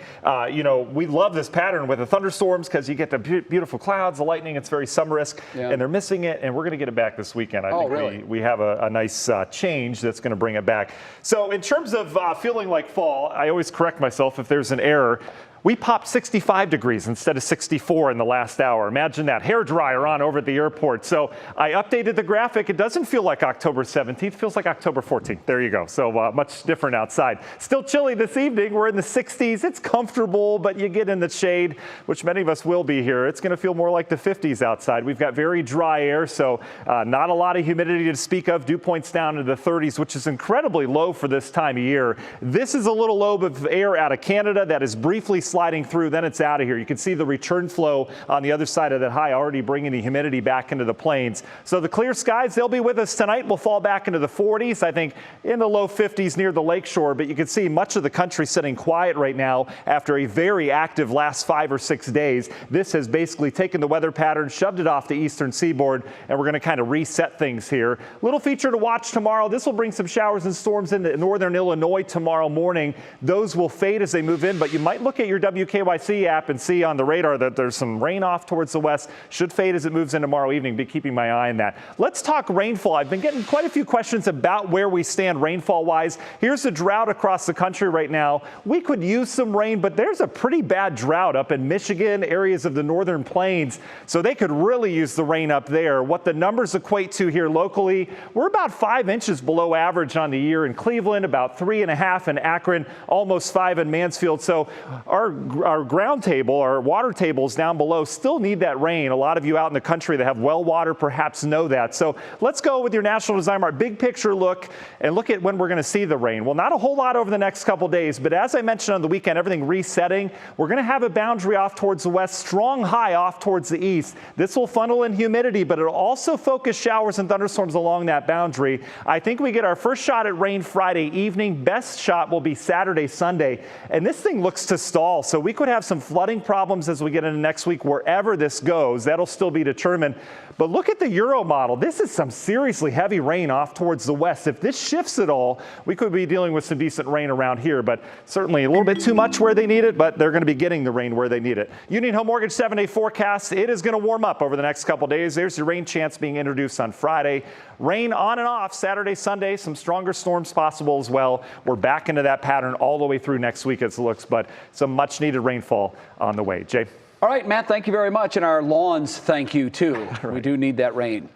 S10: we love this pattern with the thunderstorms because you get the beautiful clouds, the lightning. It's very summerisk, and they're missing it, and we're going to get it back this weekend. I think
S3: really?
S10: we have a nice change that's going to bring it back. So in terms of feeling like fall, I always correct myself if there's an error. We popped 65 degrees instead of 64 in the last hour. Imagine that. Hair dryer on over at the airport. So I updated the graphic. It doesn't feel like October 17th. It feels like October 14th. There you go. So much different outside. Still chilly this evening. We're in the 60s. It's comfortable, but you get in the shade, which many of us will be here. It's going to feel more like the 50s outside. We've got very dry air, so not a lot of humidity to speak of. Dew points down to the 30s, which is incredibly low for this time of year. This is a little lobe of air out of Canada that is briefly sliding through, then it's out of here. You can see the return flow on the other side of that high already bringing the humidity back into the plains. So the clear skies, they'll be with us tonight. We'll fall back into the 40s, I think in the low 50s near the lakeshore, but you can see much of the country sitting quiet right now after a very active last 5 or 6 days. This has basically taken the weather pattern, shoved it off the eastern seaboard, and we're going to kind of reset things here. Little feature to watch tomorrow. This will bring some showers and storms into northern Illinois tomorrow morning. Those will fade as they move in, but you might look at your WKYC app and see on the radar that there's some rain off towards the west. Should fade as it moves in tomorrow evening. Be keeping my eye on that. Let's talk rainfall. I've been getting quite a few questions about where we stand rainfall-wise. Here's the drought across the country right now. We could use some rain, but there's a pretty bad drought up in Michigan, areas of the northern plains, so they could really use the rain up there. What the numbers equate to here locally, we're about 5 inches below average on the year in Cleveland, about 3.5 in Akron, almost 5 in Mansfield. So our ground table, our water tables down below still need that rain. A lot of you out in the country that have well water perhaps know that. So let's go with your National Design Mart big picture look and look at when we're going to see the rain. Well, not a whole lot over the next couple days, but as I mentioned on the weekend, everything resetting. We're going to have a boundary off towards the west, strong high off towards the east. This will funnel in humidity, but it'll also focus showers and thunderstorms along that boundary. I think we get our first shot at rain Friday evening. Best shot will be Saturday, Sunday. And this thing looks to stall. So we could have some flooding problems as we get into next week wherever this goes. That'll still be determined. But look at the Euro model. This is some seriously heavy rain off towards the west. If this shifts at all, we could be dealing with some decent rain around here, but certainly a little bit too much where they need it, but they're going to be getting the rain where they need it. Union Home Mortgage 7-day forecast. It is going to warm up over the next couple days. There's your rain chance being introduced on Friday. Rain on and off Saturday, Sunday, some stronger storms possible as well. We're back into that pattern all the way through next week as it looks, but some much needed rainfall on the way. Jay.
S3: All right, Matt, thank you very much. And our lawns, thank you, too. Right. We do need that rain.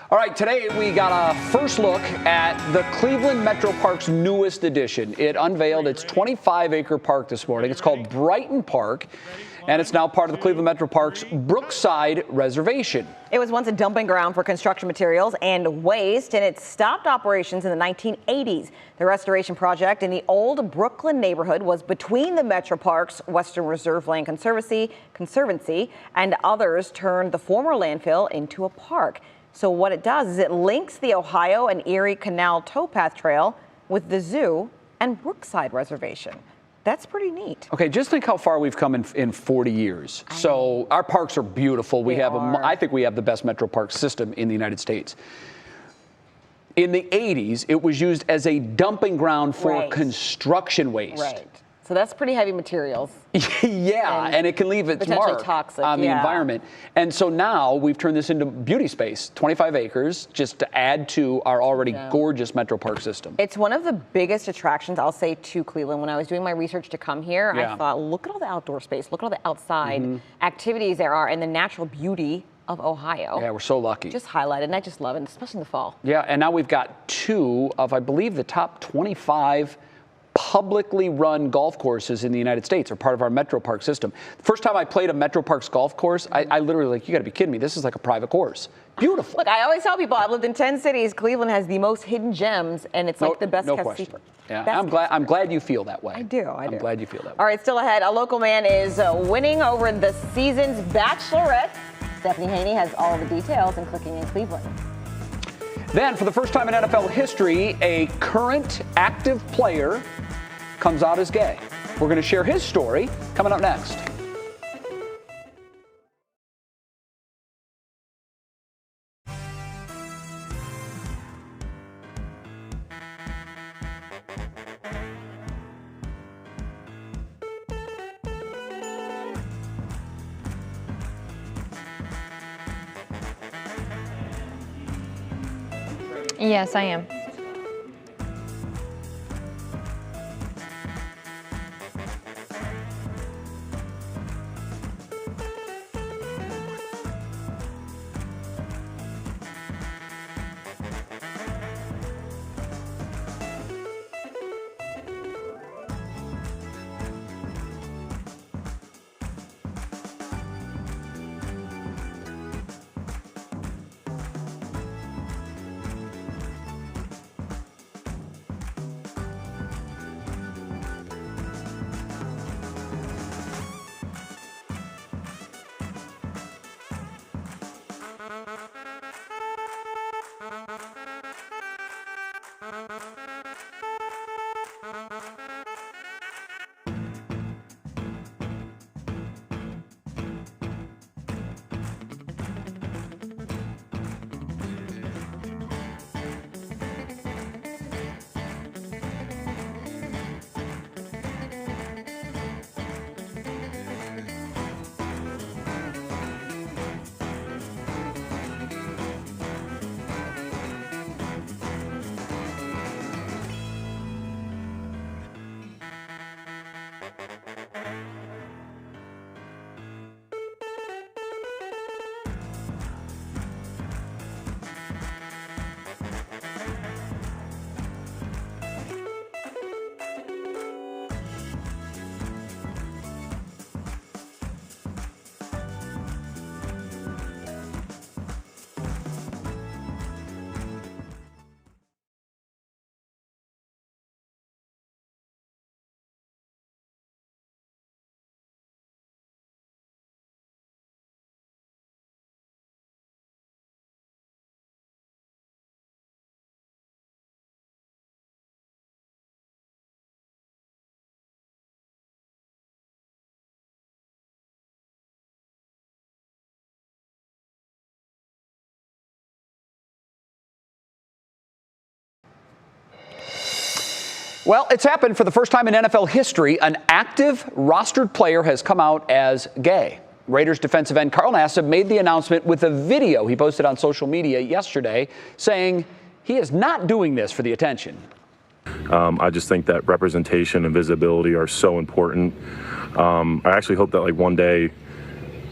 S3: All right, today we got a first look at the Cleveland Metro Park's newest addition. It unveiled its 25-acre park this morning. It's called Brighton Park, and it's now part of the Cleveland Metro Park's Brookside Reservation.
S4: It was once a dumping ground for construction materials and waste, and it stopped operations in the 1980s. The restoration project in the old Brooklyn neighborhood was between the Metro Park's Western Reserve Land Conservancy and others turned the former landfill into a park. So what it does is it links the Ohio and Erie Canal towpath trail with the zoo and Brookside Reservation. That's pretty neat.
S3: Okay, just think how far we've come in 40 years. So our parks are beautiful. I think we have the best Metro Park system in the United States. In the 80s, it was used as a dumping ground for construction waste.
S4: Right. So that's pretty heavy materials.
S3: Yeah, and it can leave its mark
S4: toxic,
S3: on the environment. And so now we've turned this into beauty space, 25 acres, just to add to our already gorgeous Metro Park system.
S4: It's one of the biggest attractions, I'll say, to Cleveland. When I was doing my research to come here, I thought, look at all the outdoor space, look at all the outside activities there are, and the natural beauty of Ohio.
S3: Yeah, we're so lucky.
S4: Just highlighted, and I just love it, especially in the fall.
S3: Yeah, and now we've got 2 of, I believe, the top 25 publicly run golf courses in the United States are part of our Metro Park system. The first time I played a Metro Parks golf course, I literally like, you got to be kidding me. This is like a private course. Beautiful.
S4: Look, I always tell people I've lived in 10 cities. Cleveland has the most hidden gems, and it's like the best kept secret.
S3: Yeah, I'm glad you feel that way.
S4: I do.
S3: I'm glad you feel that way.
S4: All right, still ahead. A local man is winning over the season's Bachelorette. Stephanie Haney has all the details in Clicking in Cleveland.
S3: Then, for the first time in NFL history, a current active player comes out as gay. We're going to share his story coming up next.
S11: Yes, I am.
S3: Well, it's happened for the first time in NFL history. An active rostered player has come out as gay. Raiders defensive end Carl Nassib made the announcement with a video he posted on social media yesterday saying he is not doing this for the attention.
S1: I just think that representation and visibility are so important. I actually hope that like one day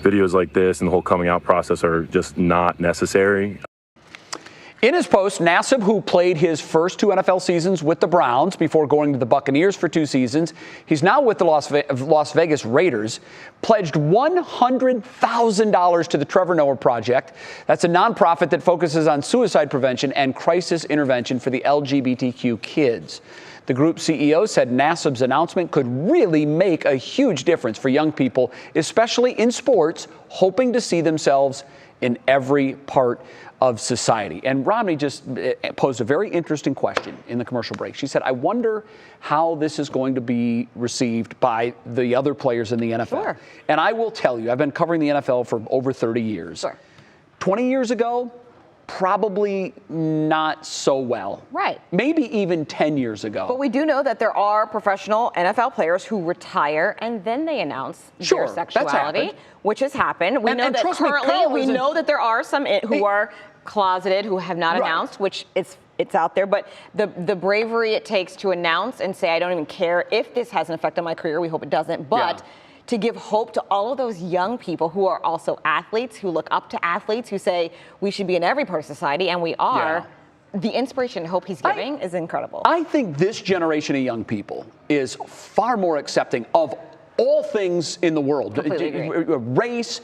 S1: videos like this and the whole coming out process are just not necessary.
S3: In his post, Nassib, who played his first 2 NFL seasons with the Browns before going to the Buccaneers for 2 seasons, he's now with the Las Vegas Raiders, pledged $100,000 to the Trevor Noah Project. That's a nonprofit that focuses on suicide prevention and crisis intervention for the LGBTQ kids. The group CEO said Nassib's announcement could really make a huge difference for young people, especially in sports, hoping to see themselves in every part of society. And Romney just posed a very interesting question in the commercial break. She said, I wonder how this is going to be received by the other players in the NFL.
S4: Sure.
S3: And I will tell you, I've been covering the NFL for over 30 years.
S4: Sure.
S3: 20 years ago, probably not so well.
S4: Right.
S3: Maybe even 10 years ago.
S4: But we do know that there are professional NFL players who retire and then they announce
S3: Sure,
S4: their
S3: that's
S4: sexuality,
S3: happened.
S4: which has happened. We
S3: And-
S4: know
S3: and
S4: that
S3: trust me,
S4: currently,
S3: Carl
S4: we
S3: isn't-
S4: know that there are some who are closeted, who have not
S3: Right.
S4: announced, which it's out there. But the bravery it takes to announce and say, I don't even care if this has an effect on my career, we hope it doesn't, but to give hope to all of those young people who are also athletes, who look up to athletes, who say we should be in every part of society, and we are. The inspiration and hope he's giving is incredible.
S3: I think this generation of young people is far more accepting of all things in the world.
S4: Completely agree.
S3: Race,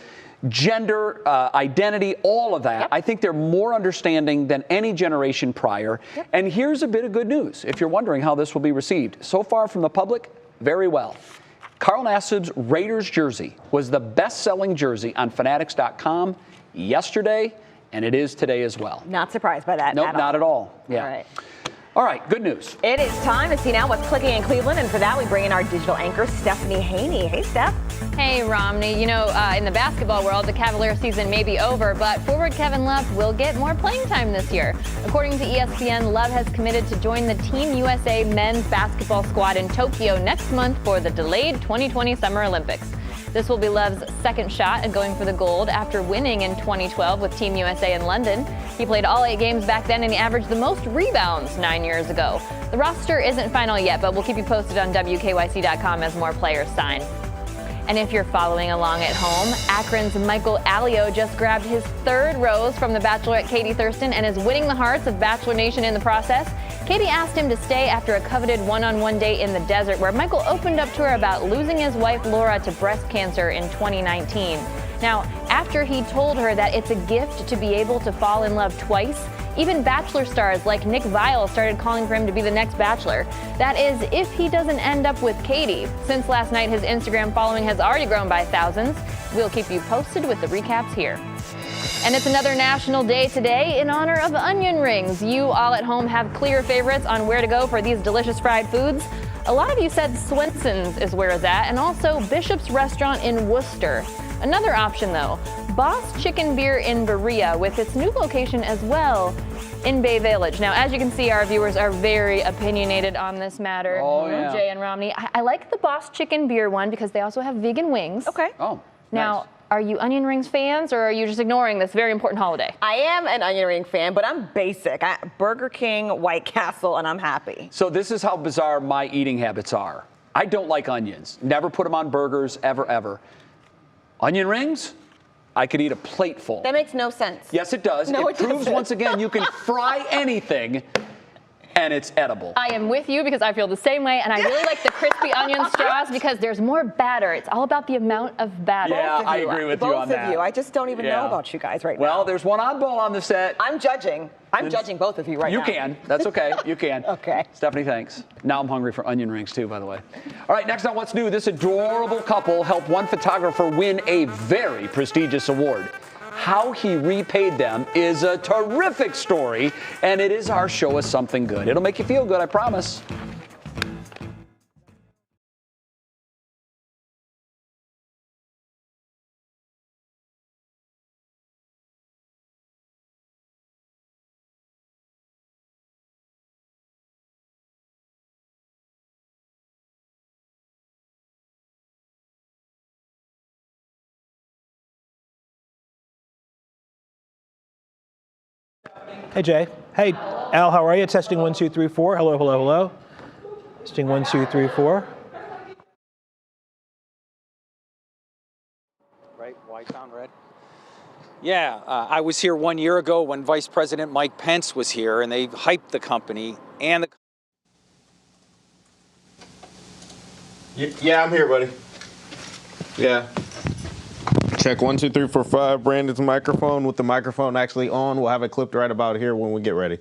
S3: gender, identity, all of that. I think they're more understanding than any generation prior. And here's a bit of good news, if you're wondering how this will be received. So far from the public, very well. Carl Nassib's Raiders jersey was the best-selling jersey on Fanatics.com yesterday, and it is today as well.
S4: Not surprised by that
S3: Nope,
S4: at all.
S3: not at all. Yeah.
S4: All right.
S3: All right, good news.
S4: It is time to see now what's clicking in Cleveland, and for that we bring in our digital anchor, Stephanie Haney. Hey, Steph.
S11: Hey, Romney. You know, in the basketball world, the Cavaliers season may be over, but forward Kevin Love will get more playing time this year. According to ESPN, Love has committed to join the Team USA men's basketball squad in Tokyo next month for the delayed 2020 Summer Olympics. This will be Love's second shot at going for the gold after winning in 2012 with Team USA in London. He played all 8 games back then and he averaged the most rebounds 9 years ago. The roster isn't final yet, but we'll keep you posted on WKYC.com as more players sign. And if you're following along at home, Akron's Michael Alio just grabbed his 3rd rose from the Bachelorette Katie Thurston and is winning the hearts of Bachelor Nation in the process. Katie asked him to stay after a coveted one-on-one date in the desert where Michael opened up to her about losing his wife Laura to breast cancer in 2019. Now, after he told her that it's a gift to be able to fall in love twice, even Bachelor stars like Nick Viall started calling for him to be the next Bachelor. That is, if he doesn't end up with Katie. Since last night, his Instagram following has already grown by thousands. We'll keep you posted with the recaps here. And it's another national day today in honor of onion rings. You all at home have clear favorites on where to go for these delicious fried foods. A lot of you said Swenson's is where it's at, and also Bishop's Restaurant in Worcester. Another option though, Boss Chicken Beer in Berea with its new location as well in Bay Village. Now, as you can see, our viewers are very opinionated on this matter.
S3: Oh, yeah.
S11: Jay and Romney. I like the Boss Chicken Beer one because they also have vegan wings.
S4: Okay.
S3: Oh,
S11: now,
S3: nice.
S11: Are you onion rings fans or are you just ignoring this very important holiday?
S4: I am an onion ring fan, but I'm basic. Burger King, White Castle, and I'm happy.
S3: So this is how bizarre my eating habits are. I don't like onions. Never put them on burgers, ever, ever. Onion rings? I could eat a plate full.
S4: That makes no sense.
S3: Yes, it does.
S4: No,
S3: it
S4: it
S3: proves
S4: doesn't.
S3: once again you can fry anything and it's edible.
S11: I am with you because I feel the same way, and I really like the crispy onion straws because there's more batter. It's all about the amount of batter.
S3: Yeah, I agree with you on that.
S4: Both of you. I just don't even know about you guys right now.
S3: Well, there's one oddball on the set.
S4: I'm judging. I'm judging both of you right now.
S3: You can. That's okay. You can.
S4: Okay.
S3: Stephanie, thanks. Now I'm hungry for onion rings too, by the way. All right, next on What's New, this adorable couple helped one photographer win a very prestigious award. How he repaid them is a terrific story, and it is our show Us Something Good. It'll make you feel good, I promise.
S5: Hey, Jay. Hey, Al, how are you? Testing 1, 2, 3, 4. Hello, hello, hello. Testing 1, 2, 3, 4.
S6: Right, white on red. Yeah, I was here 1 year ago when Vice President Mike Pence was here, and they hyped the company and the.
S7: Yeah, I'm here, buddy. Yeah. Check 1, 2, 3, 4, 5. Brandon's microphone with the microphone actually on. We'll have it clipped right about here when we get ready.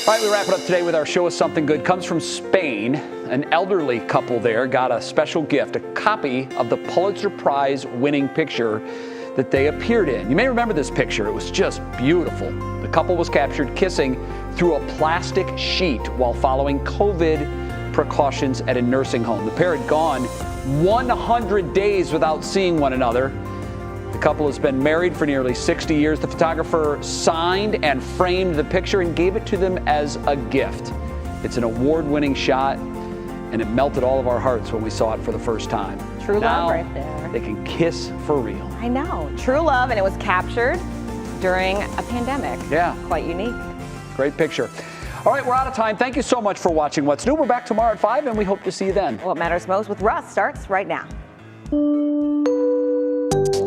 S3: All right, we wrap it up today with our Show Us Something Good. Comes from Spain. An elderly couple there got a special gift, a copy of the Pulitzer Prize winning picture that they appeared in. You may remember this picture. It was just beautiful. The couple was captured kissing through a plastic sheet while following COVID precautions at a nursing home. The pair had gone 100 days without seeing one another. The couple has been married for nearly 60 years. The photographer signed and framed the picture and gave it to them as a gift. It's an award-winning shot, and it melted all of our hearts when we saw it for the first time.
S4: True
S3: Now,
S4: love right there.
S3: They can kiss for real.
S4: I know. True love, and it was captured during a pandemic.
S3: Yeah.
S4: Quite unique.
S3: Great picture. All right, we're out of time. Thank you so much for watching What's New. We're back tomorrow at 5, and we hope to see you then.
S4: What matters most with Russ starts right now.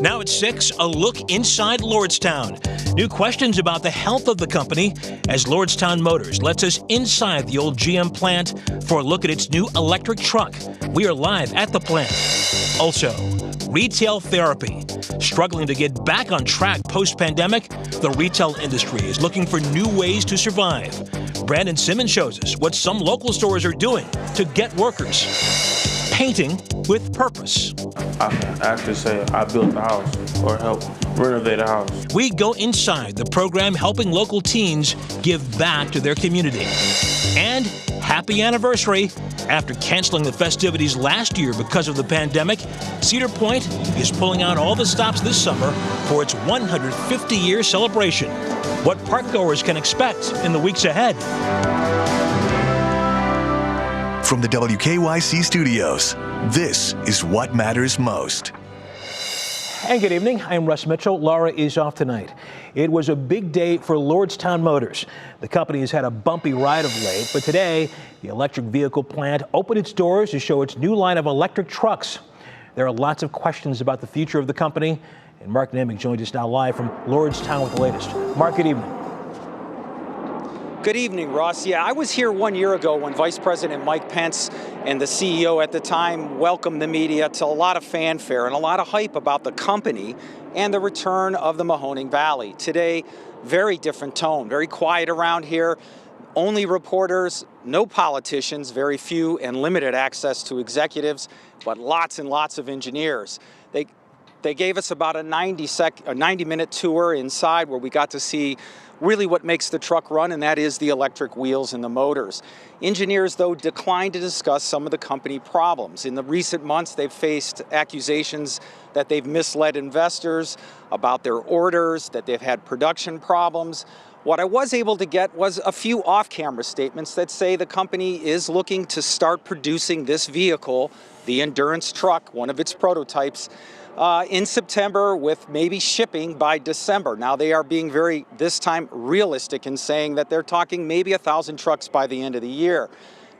S8: Now at 6, a look inside Lordstown. New questions about the health of the company as Lordstown Motors lets us inside the old GM plant for a look at its new electric truck. We are live at the plant. Also, retail therapy. Struggling to get back on track post-pandemic, the retail industry is looking for new ways to survive. Brandon Simmons shows us what some local stores are doing to get workers. Painting with purpose.
S9: I can actually say I built the house or helped renovate a house.
S8: We go inside the program helping local teens give back to their community. And happy anniversary. After canceling the festivities last year because of the pandemic, Cedar Point is pulling out all the stops this summer for its 150-year celebration. What parkgoers can expect in the weeks ahead.
S2: From the WKYC studios, this is What Matters Most.
S5: And good evening. I'm Russ Mitchell. Laura is off tonight. It was a big day for Lordstown Motors. The company has had a bumpy ride of late, but today the electric vehicle plant opened its doors to show its new line of electric trucks. There are lots of questions about the future of the company, and Mark Nemick joins us now live from Lordstown with the latest. Mark, good evening.
S6: Good evening, Ross. Yeah, I was here 1 year ago when Vice President Mike Pence and the CEO at the time welcomed the media to a lot of fanfare and a lot of hype about the company and the return of the Mahoning Valley. Today, very different tone, very quiet around here. Only reporters, no politicians, very few and limited access to executives, but lots and lots of engineers. They gave us about a 90-minute tour inside where we got to see really what makes the truck run, and that is the electric wheels and the motors. Engineers, though, declined to discuss some of the company problems. In the recent months, they've faced accusations that they've misled investors about their orders, that they've had production problems. What I was able to get was a few off-camera statements that say the company is looking to start producing this vehicle, the Endurance truck, one of its prototypes, in September with maybe shipping by December. Now they are being very, this time, realistic in saying that they're talking maybe 1,000 trucks by the end of the year.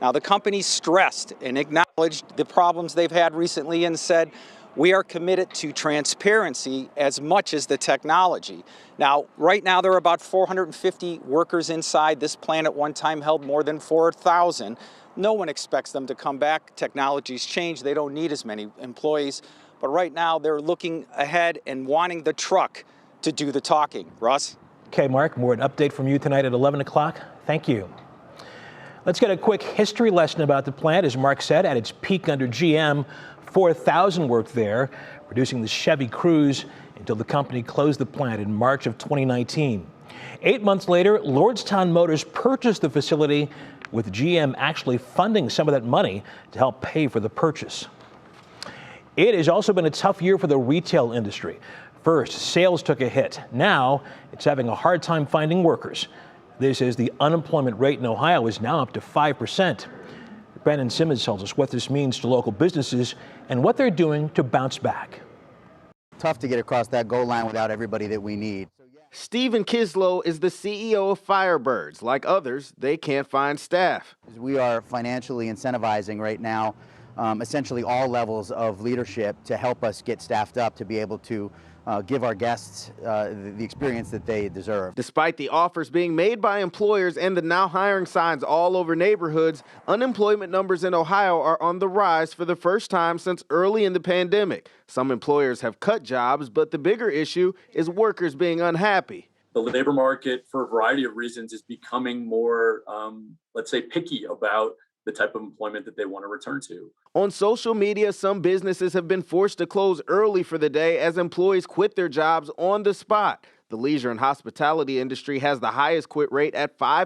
S6: Now the company stressed and acknowledged the problems they've had recently and said, we are committed to transparency as much as the technology. Now, right now there are about 450 workers inside. This plant at one time held more than 4,000. No one expects them to come back. Technology's changed. They don't need as many employees. But right now, they're looking ahead and wanting the truck to do the talking. Russ?
S5: Okay, Mark, more an update from you tonight at 11 o'clock. Thank you. Let's get a quick history lesson about the plant. As Mark said, at its peak under GM, 4,000 worked there, producing the Chevy Cruze until the company closed the plant in March of 2019. 8 months later, Lordstown Motors purchased the facility, with GM actually funding some of that money to help pay for the purchase. It has also been a tough year for the retail industry. First, sales took a hit. Now, it's having a hard time finding workers. This is the unemployment rate in Ohio is now up to 5%. Brandon Simmons tells us what this means to local businesses and what they're doing to bounce back.
S14: Tough to get across that goal line without everybody that we need.
S7: Stephen Kislow is the CEO of Firebirds. Like others, they can't find staff.
S14: We are financially incentivizing right now essentially all levels of leadership to help us get staffed up to be able to give our guests the experience that they deserve.
S7: Despite the offers being made by employers and the now hiring signs all over neighborhoods, unemployment numbers in Ohio are on the rise for the first time since early in the pandemic. Some employers have cut jobs, but the bigger issue is workers being unhappy.
S12: the labor market, for a variety of reasons, is becoming more, let's say, picky about the type of employment that they want to return to.
S7: On social media, some businesses have been forced to close early for the day as employees quit their jobs on the spot. The leisure and hospitality industry has the highest quit rate at 5%.